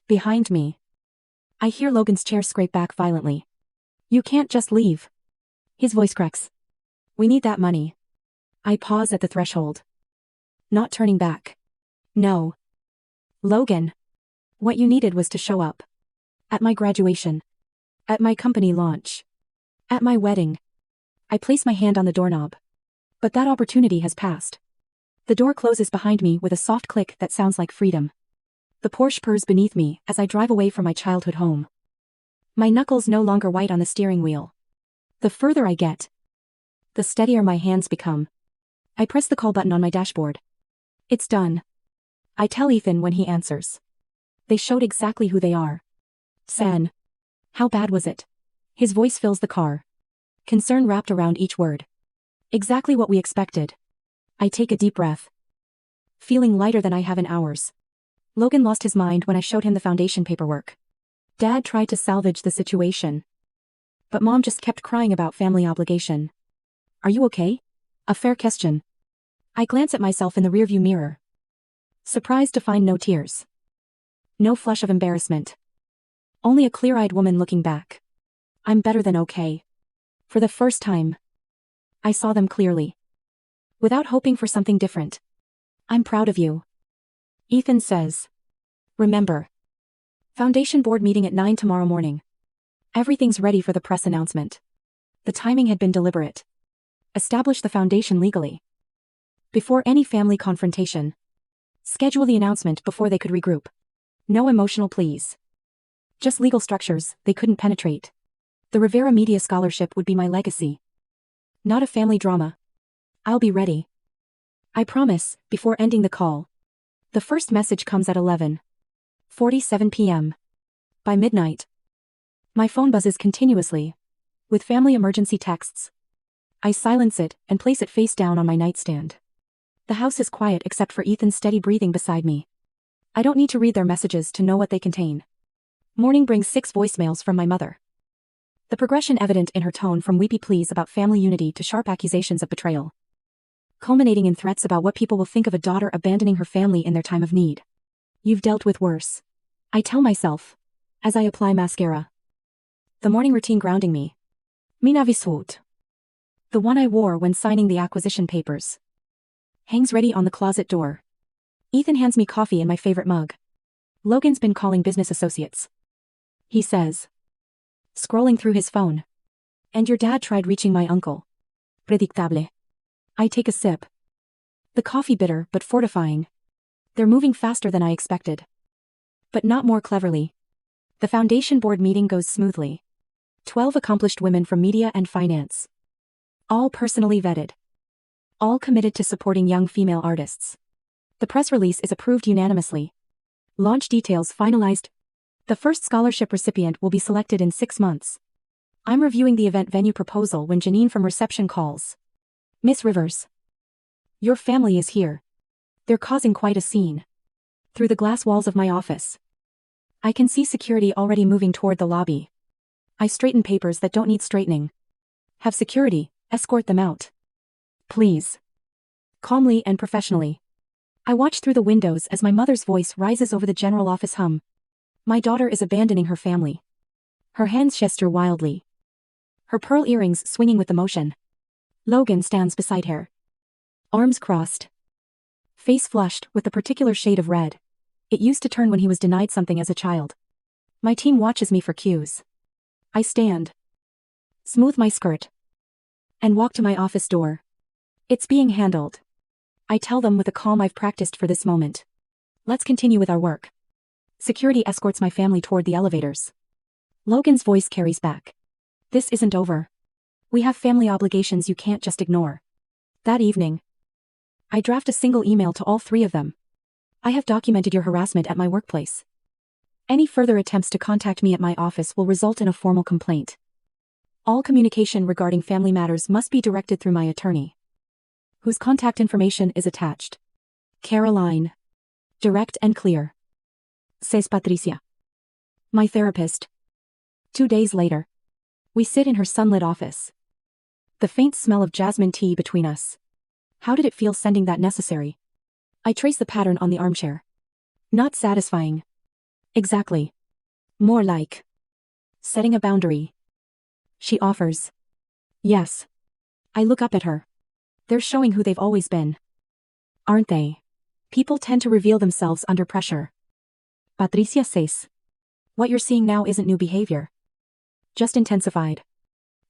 Behind me. I hear Logan's chair scrape back violently. You can't just leave. His voice cracks. We need that money. I pause at the threshold. Not turning back. No. Logan. What you needed was to show up. At my graduation. At my company launch. At my wedding. I place my hand on the doorknob. But that opportunity has passed. The door closes behind me with a soft click that sounds like freedom. The Porsche purrs beneath me as I drive away from my childhood home. My knuckles no longer white on the steering wheel. The further I get, the steadier my hands become. I press the call button on my dashboard. It's done. I tell Ethan when he answers. They showed exactly who they are. San. How bad was it? His voice fills the car. Concern wrapped around each word. Exactly what we expected. I take a deep breath. Feeling lighter than I have in hours. Logan lost his mind when I showed him the foundation paperwork. Dad tried to salvage the situation. But Mom just kept crying about family obligation. Are you okay? A fair question. I glance at myself in the rearview mirror. Surprised to find no tears. No flush of embarrassment. Only a clear-eyed woman looking back. I'm better than okay. For the first time. I saw them clearly. Without hoping for something different. I'm proud of you. Ethan says. Remember. Foundation board meeting at 9 tomorrow morning. Everything's ready for the press announcement. The timing had been deliberate. Establish the foundation legally. Before any family confrontation. Schedule the announcement before they could regroup. No emotional pleas. Just legal structures they couldn't penetrate. The Rivera Media Scholarship would be my legacy. Not a family drama. I'll be ready. I promise, before ending the call. The first message comes at 11:47 p.m. By midnight. My phone buzzes continuously. With family emergency texts. I silence it and place it face down on my nightstand. The house is quiet except for Ethan's steady breathing beside me. I don't need to read their messages to know what they contain. Morning brings 6 voicemails from my mother. The progression evident in her tone from weepy pleas about family unity to sharp accusations of betrayal. Culminating in threats about what people will think of a daughter abandoning her family in their time of need. You've dealt with worse. I tell myself. as I apply mascara. The morning routine grounding me. Minavi suit. The one I wore when signing the acquisition papers. Hangs ready on the closet door. Ethan hands me coffee in my favorite mug. Logan's been calling business associates. He says. Scrolling through his phone. And your dad tried reaching my uncle. Predictable. I take a sip. The coffee bitter but fortifying. They're moving faster than I expected. But not more cleverly. The foundation board meeting goes smoothly. 12 accomplished women from media and finance. All personally vetted. All committed to supporting young female artists. The press release is approved unanimously. Launch details finalized. The first scholarship recipient will be selected in 6 months. I'm reviewing the event venue proposal when Janine from reception calls. Miss Rivers. Your family is here. They're causing quite a scene. Through the glass walls of my office. I can see security already moving toward the lobby. I straighten papers that don't need straightening. Have security escort them out. Please. Calmly and professionally. I watch through the windows as my mother's voice rises over the general office hum. My daughter is abandoning her family. Her hands gesture wildly. Her pearl earrings swinging with emotion. Logan stands beside her. Arms crossed. Face flushed with a particular shade of red. It used to turn when he was denied something as a child. My team watches me for cues. I stand. Smooth my skirt. And walk to my office door. It's being handled. I tell them with a calm I've practiced for this moment. Let's continue with our work. Security escorts my family toward the elevators. Logan's voice carries back. This isn't over. We have family obligations you can't just ignore. That evening, I draft a single email to all 3 of them. I have documented your harassment at my workplace. Any further attempts to contact me at my office will result in a formal complaint. All communication regarding family matters must be directed through my attorney, whose contact information is attached. Caroline. Direct and clear. Says Patricia. My therapist. 2 days later. We sit in her sunlit office. The faint smell of jasmine tea between us. How did it feel sending that necessary? I trace the pattern on the armchair. Not satisfying. Exactly. More like setting a boundary. She offers. Yes. I look up at her. They're showing who they've always been. Aren't they? People tend to reveal themselves under pressure. Patricia says. What you're seeing now isn't new behavior. Just intensified.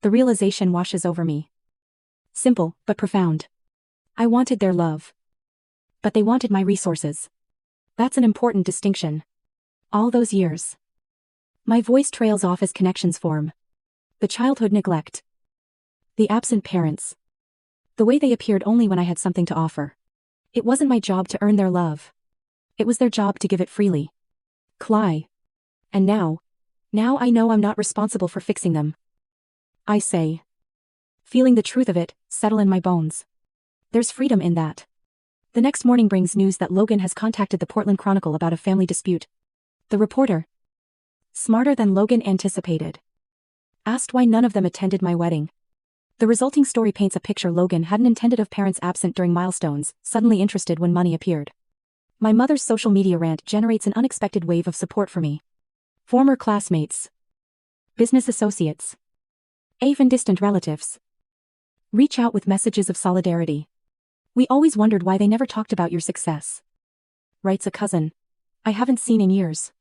The realization washes over me. Simple, but profound. I wanted their love. But they wanted my resources. That's an important distinction. All those years. My voice trails off as connections form. The childhood neglect. The absent parents. The way they appeared only when I had something to offer. It wasn't my job to earn their love. It was their job to give it freely. Cly. And now I know I'm not responsible for fixing them. I say. Feeling the truth of it settle in my bones. There's freedom in that. The next morning brings news that Logan has contacted the Portland Chronicle about a family dispute. The reporter, smarter than Logan anticipated, asked why none of them attended my wedding. The resulting story paints a picture Logan hadn't intended of parents absent during milestones, suddenly interested when money appeared. My mother's social media rant generates an unexpected wave of support for me. Former classmates, business associates, even distant relatives reach out with messages of solidarity. We always wondered why they never talked about your success. Writes a cousin. I haven't seen in years.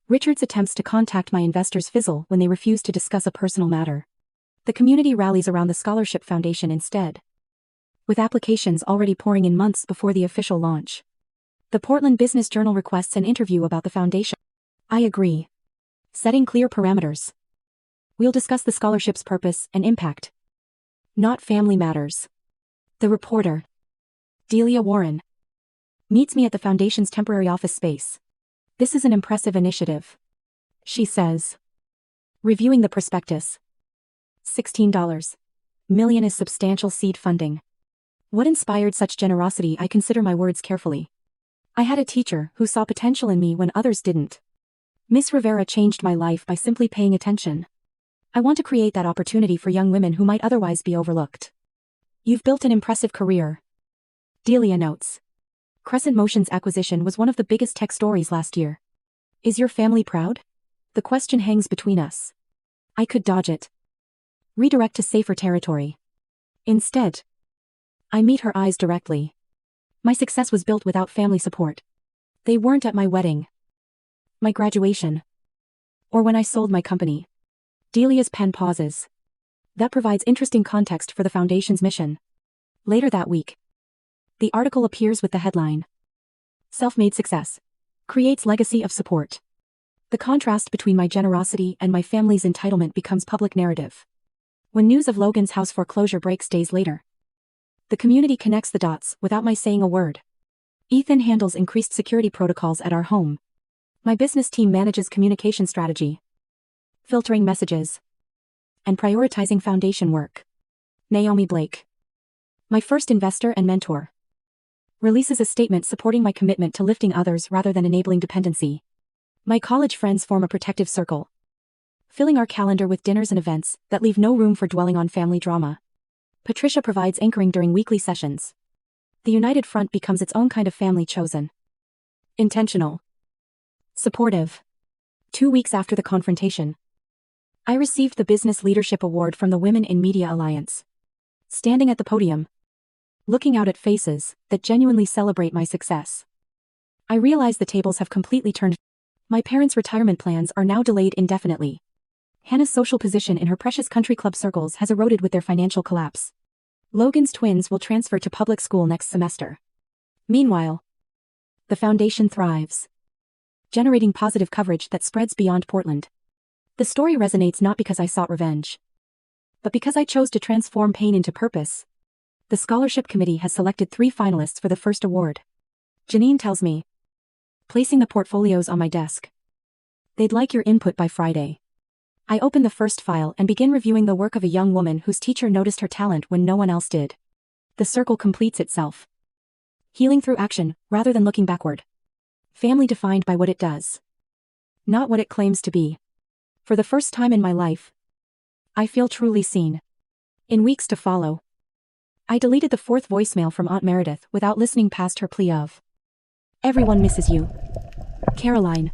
Richard's attempts to contact my investors fizzle when they refuse to discuss a personal matter. The community rallies around the Scholarship Foundation instead, with applications already pouring in months before the official launch. The Portland Business Journal requests an interview about the foundation. I agree. Setting clear parameters. We'll discuss the scholarship's purpose and impact. Not family matters. The reporter, Delia Warren, meets me at the foundation's temporary office space. This is an impressive initiative, she says. Reviewing the prospectus. $16 million is substantial seed funding. What inspired such generosity? I consider my words carefully. I had a teacher who saw potential in me when others didn't. Miss Rivera changed my life by simply paying attention. I want to create that opportunity for young women who might otherwise be overlooked. You've built an impressive career, Delia notes. Crescent Motion's acquisition was one of the biggest tech stories last year. Is your family proud? The question hangs between us. I could dodge it. Redirect to safer territory. Instead, I meet her eyes directly. My success was built without family support. They weren't at my wedding, my graduation, or when I sold my company. Delia's pen pauses. That provides interesting context for the Foundation's mission. Later that week, the article appears with the headline, "Self-made success creates legacy of support." The contrast between my generosity and my family's entitlement becomes public narrative. When news of Logan's house foreclosure breaks days later, the community connects the dots without my saying a word. Ethan handles increased security protocols at our home. My business team manages communication strategy, filtering messages, and prioritizing foundation work. Naomi Blake, my first investor and mentor, releases a statement supporting my commitment to lifting others rather than enabling dependency. My college friends form a protective circle, filling our calendar with dinners and events that leave no room for dwelling on family drama. Patricia provides anchoring during weekly sessions. The united front becomes its own kind of family, chosen, intentional, supportive. 2 weeks after the confrontation, I received the Business Leadership Award from the Women in Media Alliance. Standing at the podium, looking out at faces that genuinely celebrate my success, I realize the tables have completely turned. My parents' retirement plans are now delayed indefinitely. Hannah's social position in her precious country club circles has eroded with their financial collapse. Logan's twins will transfer to public school next semester. Meanwhile, the Foundation thrives, generating positive coverage that spreads beyond Portland. The story resonates not because I sought revenge, but because I chose to transform pain into purpose. The scholarship committee has selected 3 finalists for the first award. Janine tells me, placing the portfolios on my desk, they'd like your input by Friday. I open the first file and begin reviewing the work of a young woman whose teacher noticed her talent when no one else did. The circle completes itself. Healing through action, rather than looking backward. Family defined by what it does, not what it claims to be. For the first time in my life, I feel truly seen. In weeks to follow, I deleted the 4th voicemail from Aunt Meredith without listening past her plea of, "Everyone misses you, Caroline."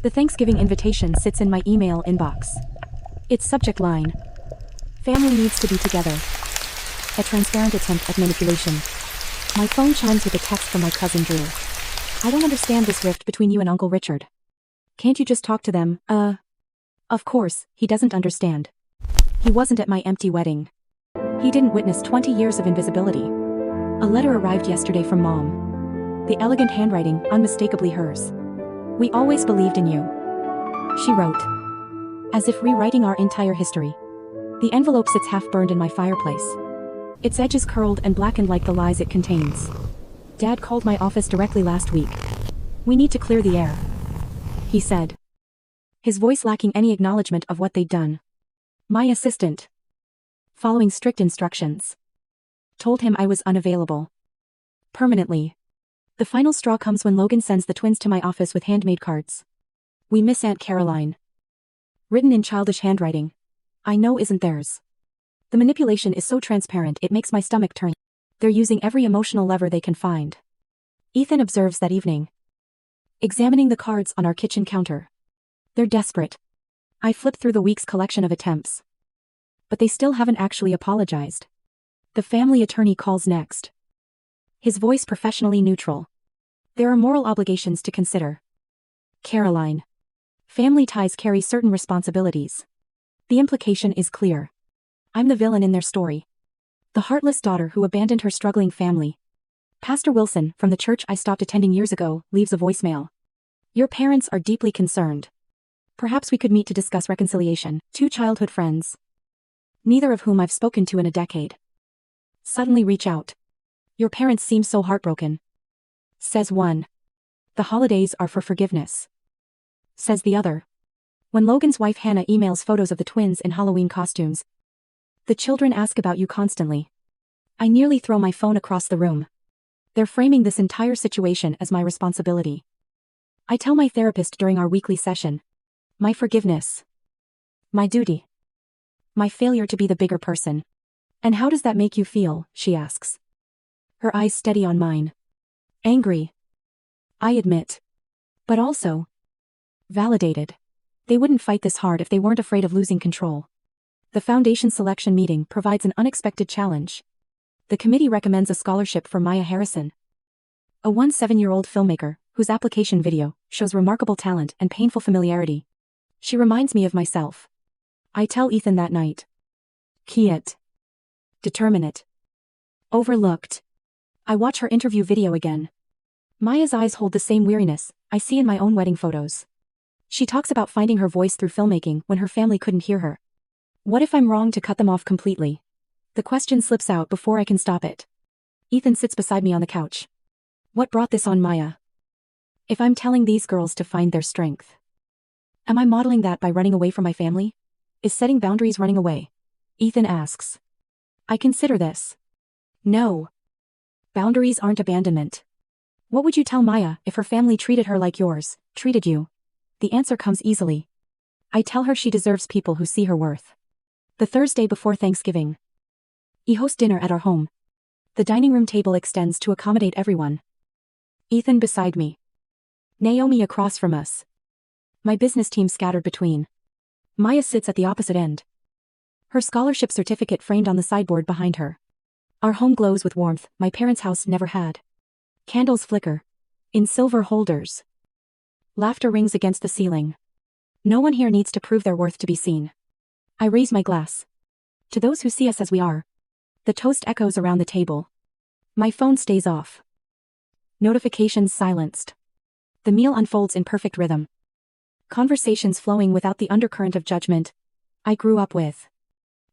The Thanksgiving invitation sits in my email inbox. Its subject line, "Family needs to be together." A transparent attempt at manipulation. My phone chimes with a text from my cousin Drew. "I don't understand this rift between you and Uncle Richard. Can't you just talk to them?" Of course, he doesn't understand. He wasn't at my empty wedding. He didn't witness 20 years of invisibility. A letter arrived yesterday from Mom. The elegant handwriting, unmistakably hers. "We always believed in you," she wrote, as if rewriting our entire history. The envelope sits half-burned in my fireplace, its edges curled and blackened like the lies it contains. "Dad called my office directly last week. We need to clear the air," he said, his voice lacking any acknowledgement of what they'd done. My assistant, following strict instructions, told him I was unavailable. Permanently. The final straw comes when Logan sends the twins to my office with handmade cards. "We miss Aunt Caroline." Written in childish handwriting, I know isn't theirs. The manipulation is so transparent it makes my stomach turn. They're using every emotional lever they can find. Ethan observes that evening, examining the cards on our kitchen counter. They're desperate. I flip through the week's collection of attempts, but they still haven't actually apologized. The family attorney calls next, his voice professionally neutral. "There are moral obligations to consider, Caroline. Family ties carry certain responsibilities." The implication is clear. I'm the villain in their story. The heartless daughter who abandoned her struggling family. Pastor Wilson, from the church I stopped attending years ago, leaves a voicemail. "Your parents are deeply concerned. Perhaps we could meet to discuss reconciliation." 2 childhood friends, neither of whom I've spoken to in a decade, suddenly reach out. "Your parents seem so heartbroken," says one. "The holidays are for forgiveness," says the other. When Logan's wife Hannah emails photos of the twins in Halloween costumes, "The children ask about you constantly." I nearly throw my phone across the room. They're framing this entire situation as my responsibility. I tell my therapist during our weekly session, my forgiveness, my duty, my failure to be the bigger person. "And how does that make you feel?" she asks, her eyes steady on mine. "Angry," I admit, but also validated. They wouldn't fight this hard if they weren't afraid of losing control. The foundation selection meeting provides an unexpected challenge. The committee recommends a scholarship for Maya Harrison, a 17-year-old filmmaker whose application video shows remarkable talent and painful familiarity. She reminds me of myself. I tell Ethan that night. Quiet. Determinate. Overlooked. I watch her interview video again. Maya's eyes hold the same weariness I see in my own wedding photos. She talks about finding her voice through filmmaking when her family couldn't hear her. What if I'm wrong to cut them off completely? The question slips out before I can stop it. Ethan sits beside me on the couch. What brought this on, Maya? If I'm telling these girls to find their strength, am I modeling that by running away from my family? Is setting boundaries running away? Ethan asks. I consider this. No. Boundaries aren't abandonment. What would you tell Maya if her family treated her like yours treated you? The answer comes easily. I tell her she deserves people who see her worth. The Thursday before Thanksgiving. We host dinner at our home. The dining room table extends to accommodate everyone. Ethan beside me. Naomi across from us. My business team scattered between. Maya sits at the opposite end. Her scholarship certificate framed on the sideboard behind her. Our home glows with warmth my parents' house never had. Candles flicker. In silver holders. Laughter rings against the ceiling. No one here needs to prove their worth to be seen. I raise my glass. To those who see us as we are. The toast echoes around the table. My phone stays off. Notifications silenced. The meal unfolds in perfect rhythm. Conversations flowing without the undercurrent of judgment I grew up with.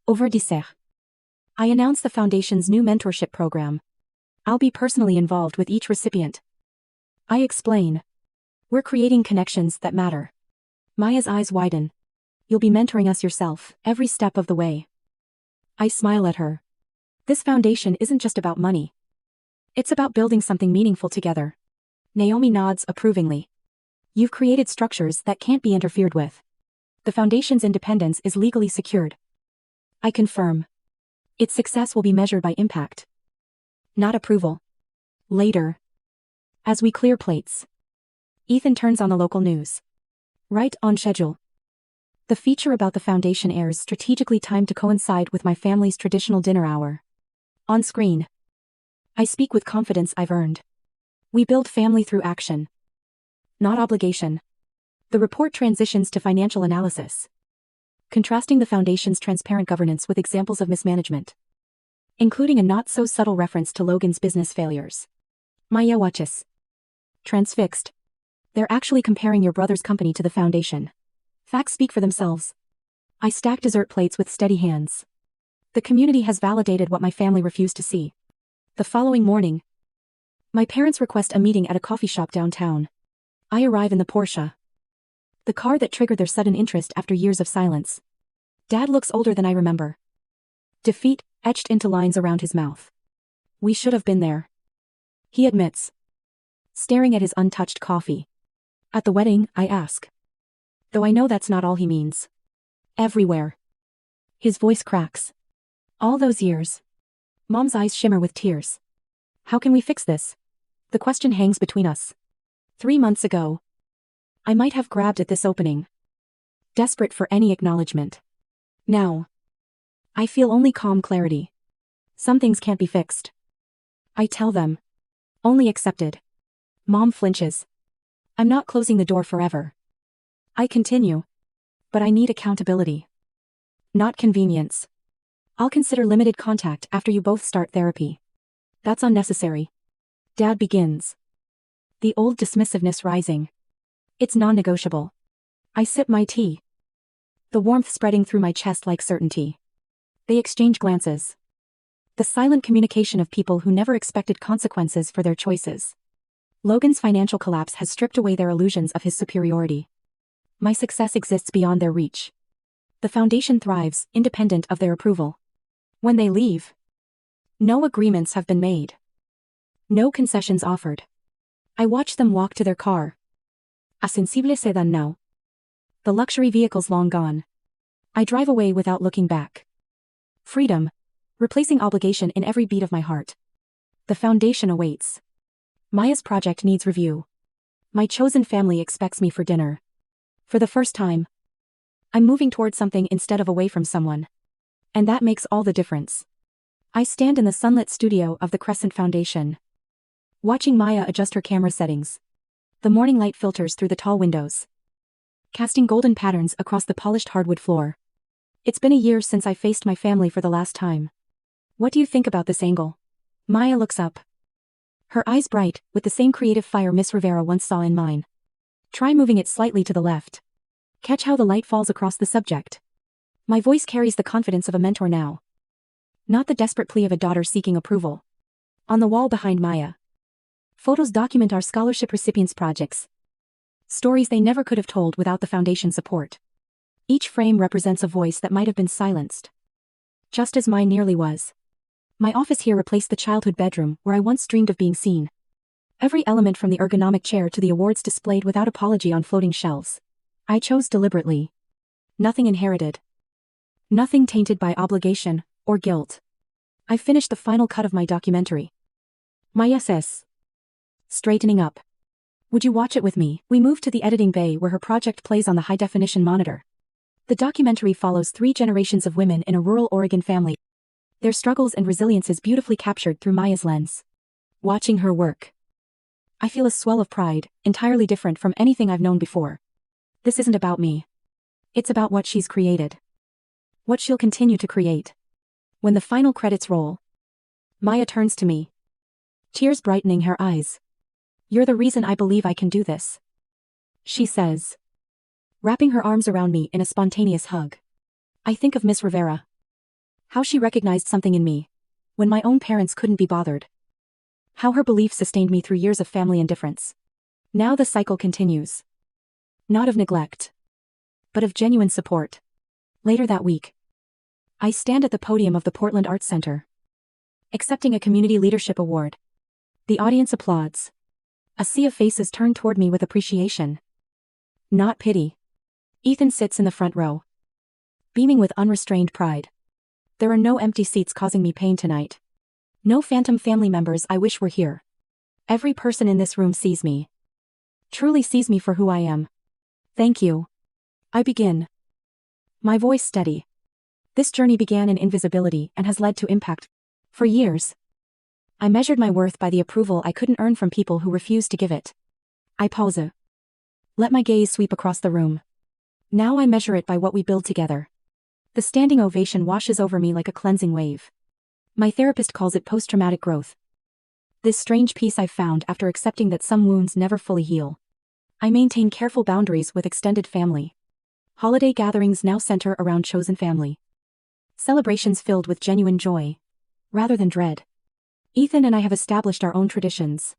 Over dessert. I announce the Foundation's new mentorship program. I'll be personally involved with each recipient. I explain. We're creating connections that matter. Maya's eyes widen. You'll be mentoring us yourself, every step of the way. I smile at her. This foundation isn't just about money. It's about building something meaningful together. Naomi nods approvingly. You've created structures that can't be interfered with. The foundation's independence is legally secured. I confirm. Its success will be measured by impact, not approval. Later. As we clear plates. Ethan turns on the local news. Right on schedule. The feature about the foundation airs strategically timed to coincide with my family's traditional dinner hour. On screen. I speak with confidence I've earned. We build family through action, not obligation. The report transitions to financial analysis, contrasting the foundation's transparent governance with examples of mismanagement, including a not-so-subtle reference to Logan's business failures. Maya watches. Transfixed. They're actually comparing your brother's company to the foundation. Facts speak for themselves. I stack dessert plates with steady hands. The community has validated what my family refused to see. The following morning, my parents request a meeting at a coffee shop downtown. I arrive in the Porsche, the car that triggered their sudden interest after years of silence. Dad looks older than I remember. Defeat etched into lines around his mouth. We should have been there, he admits, staring at his untouched coffee. At the wedding, I ask. Though I know that's not all he means. Everywhere. His voice cracks. All those years. Mom's eyes shimmer with tears. How can we fix this? The question hangs between us. 3 months ago, I might have grabbed at this opening, desperate for any acknowledgement. Now, I feel only calm clarity. Some things can't be fixed. I tell them. Only accepted. Mom flinches. I'm not closing the door forever. I continue. But I need accountability. Not convenience. I'll consider limited contact after you both start therapy. That's unnecessary. Dad begins. The old dismissiveness rising. It's non-negotiable. I sip my tea. The warmth spreading through my chest like certainty. They exchange glances. The silent communication of people who never expected consequences for their choices. Logan's financial collapse has stripped away their illusions of his superiority. My success exists beyond their reach. The foundation thrives, independent of their approval. When they leave, no agreements have been made. No concessions offered. I watch them walk to their car. A sensible sedan now. The luxury vehicle's long gone. I drive away without looking back. Freedom, replacing obligation in every beat of my heart. The foundation awaits. Maya's project needs review. My chosen family expects me for dinner. For the first time, I'm moving towards something instead of away from someone. And that makes all the difference. I stand in the sunlit studio of the Crescent Foundation, watching Maya adjust her camera settings. The morning light filters through the tall windows, casting golden patterns across the polished hardwood floor. It's been a year since I faced my family for the last time. What do you think about this angle? Maya looks up, her eyes bright, with the same creative fire Miss Rivera once saw in mine. Try moving it slightly to the left. Catch how the light falls across the subject. My voice carries the confidence of a mentor now, not the desperate plea of a daughter seeking approval. On the wall behind Maya, photos document our scholarship recipients' projects. Stories they never could have told without the foundation support. Each frame represents a voice that might have been silenced, just as mine nearly was. My office here replaced the childhood bedroom where I once dreamed of being seen. Every element from the ergonomic chair to the awards displayed without apology on floating shelves, I chose deliberately. Nothing inherited. Nothing tainted by obligation or guilt. I finished the final cut of my documentary. Maya says, straightening up. Would you watch it with me? We moved to the editing bay where her project plays on the high-definition monitor. The documentary follows 3 generations of women in a rural Oregon family. Their struggles and resilience is beautifully captured through Maya's lens. Watching her work, I feel a swell of pride, entirely different from anything I've known before. This isn't about me. It's about what she's created. What she'll continue to create. When the final credits roll, Maya turns to me, tears brightening her eyes. You're the reason I believe I can do this, she says, wrapping her arms around me in a spontaneous hug. I think of Miss Rivera. How she recognized something in me, when my own parents couldn't be bothered. How her belief sustained me through years of family indifference. Now the cycle continues. Not of neglect, but of genuine support. Later that week, I stand at the podium of the Portland Arts Center, accepting a Community Leadership Award. The audience applauds. A sea of faces turn toward me with appreciation, not pity. Ethan sits in the front row, beaming with unrestrained pride. There are no empty seats causing me pain tonight. No phantom family members I wish were here. Every person in this room sees me. Truly sees me for who I am. Thank you. I begin, my voice steady. This journey began in invisibility and has led to impact. For years, I measured my worth by the approval I couldn't earn from people who refused to give it. I pause. Let my gaze sweep across the room. Now I measure it by what we build together. The standing ovation washes over me like a cleansing wave. My therapist calls it post-traumatic growth. This strange peace I've found after accepting that some wounds never fully heal. I maintain careful boundaries with extended family. Holiday gatherings now center around chosen family. Celebrations filled with genuine joy, rather than dread. Ethan and I have established our own traditions.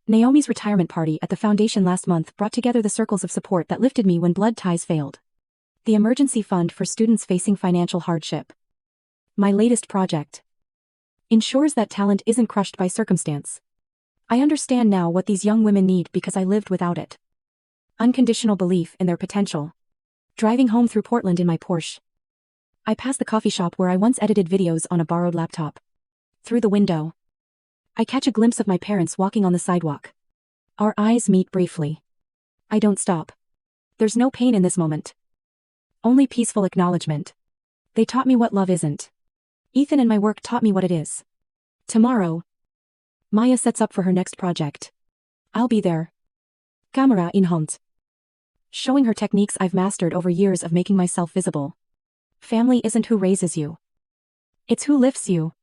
Naomi's retirement party at the foundation last month brought together the circles of support that lifted me when blood ties failed. The emergency fund for students facing financial hardship. My latest project ensures that talent isn't crushed by circumstance. I understand now what these young women need because I lived without it. Unconditional belief in their potential. Driving home through Portland in my Porsche, I pass the coffee shop where I once edited videos on a borrowed laptop. Through the window, I catch a glimpse of my parents walking on the sidewalk. Our eyes meet briefly. I don't stop. There's no pain in this moment. Only peaceful acknowledgement. They taught me what love isn't. Ethan and my work taught me what it is. Tomorrow, Maya sets up for her next project. I'll be there. Camera in hand, showing her techniques I've mastered over years of making myself visible. Family isn't who raises you. It's who lifts you.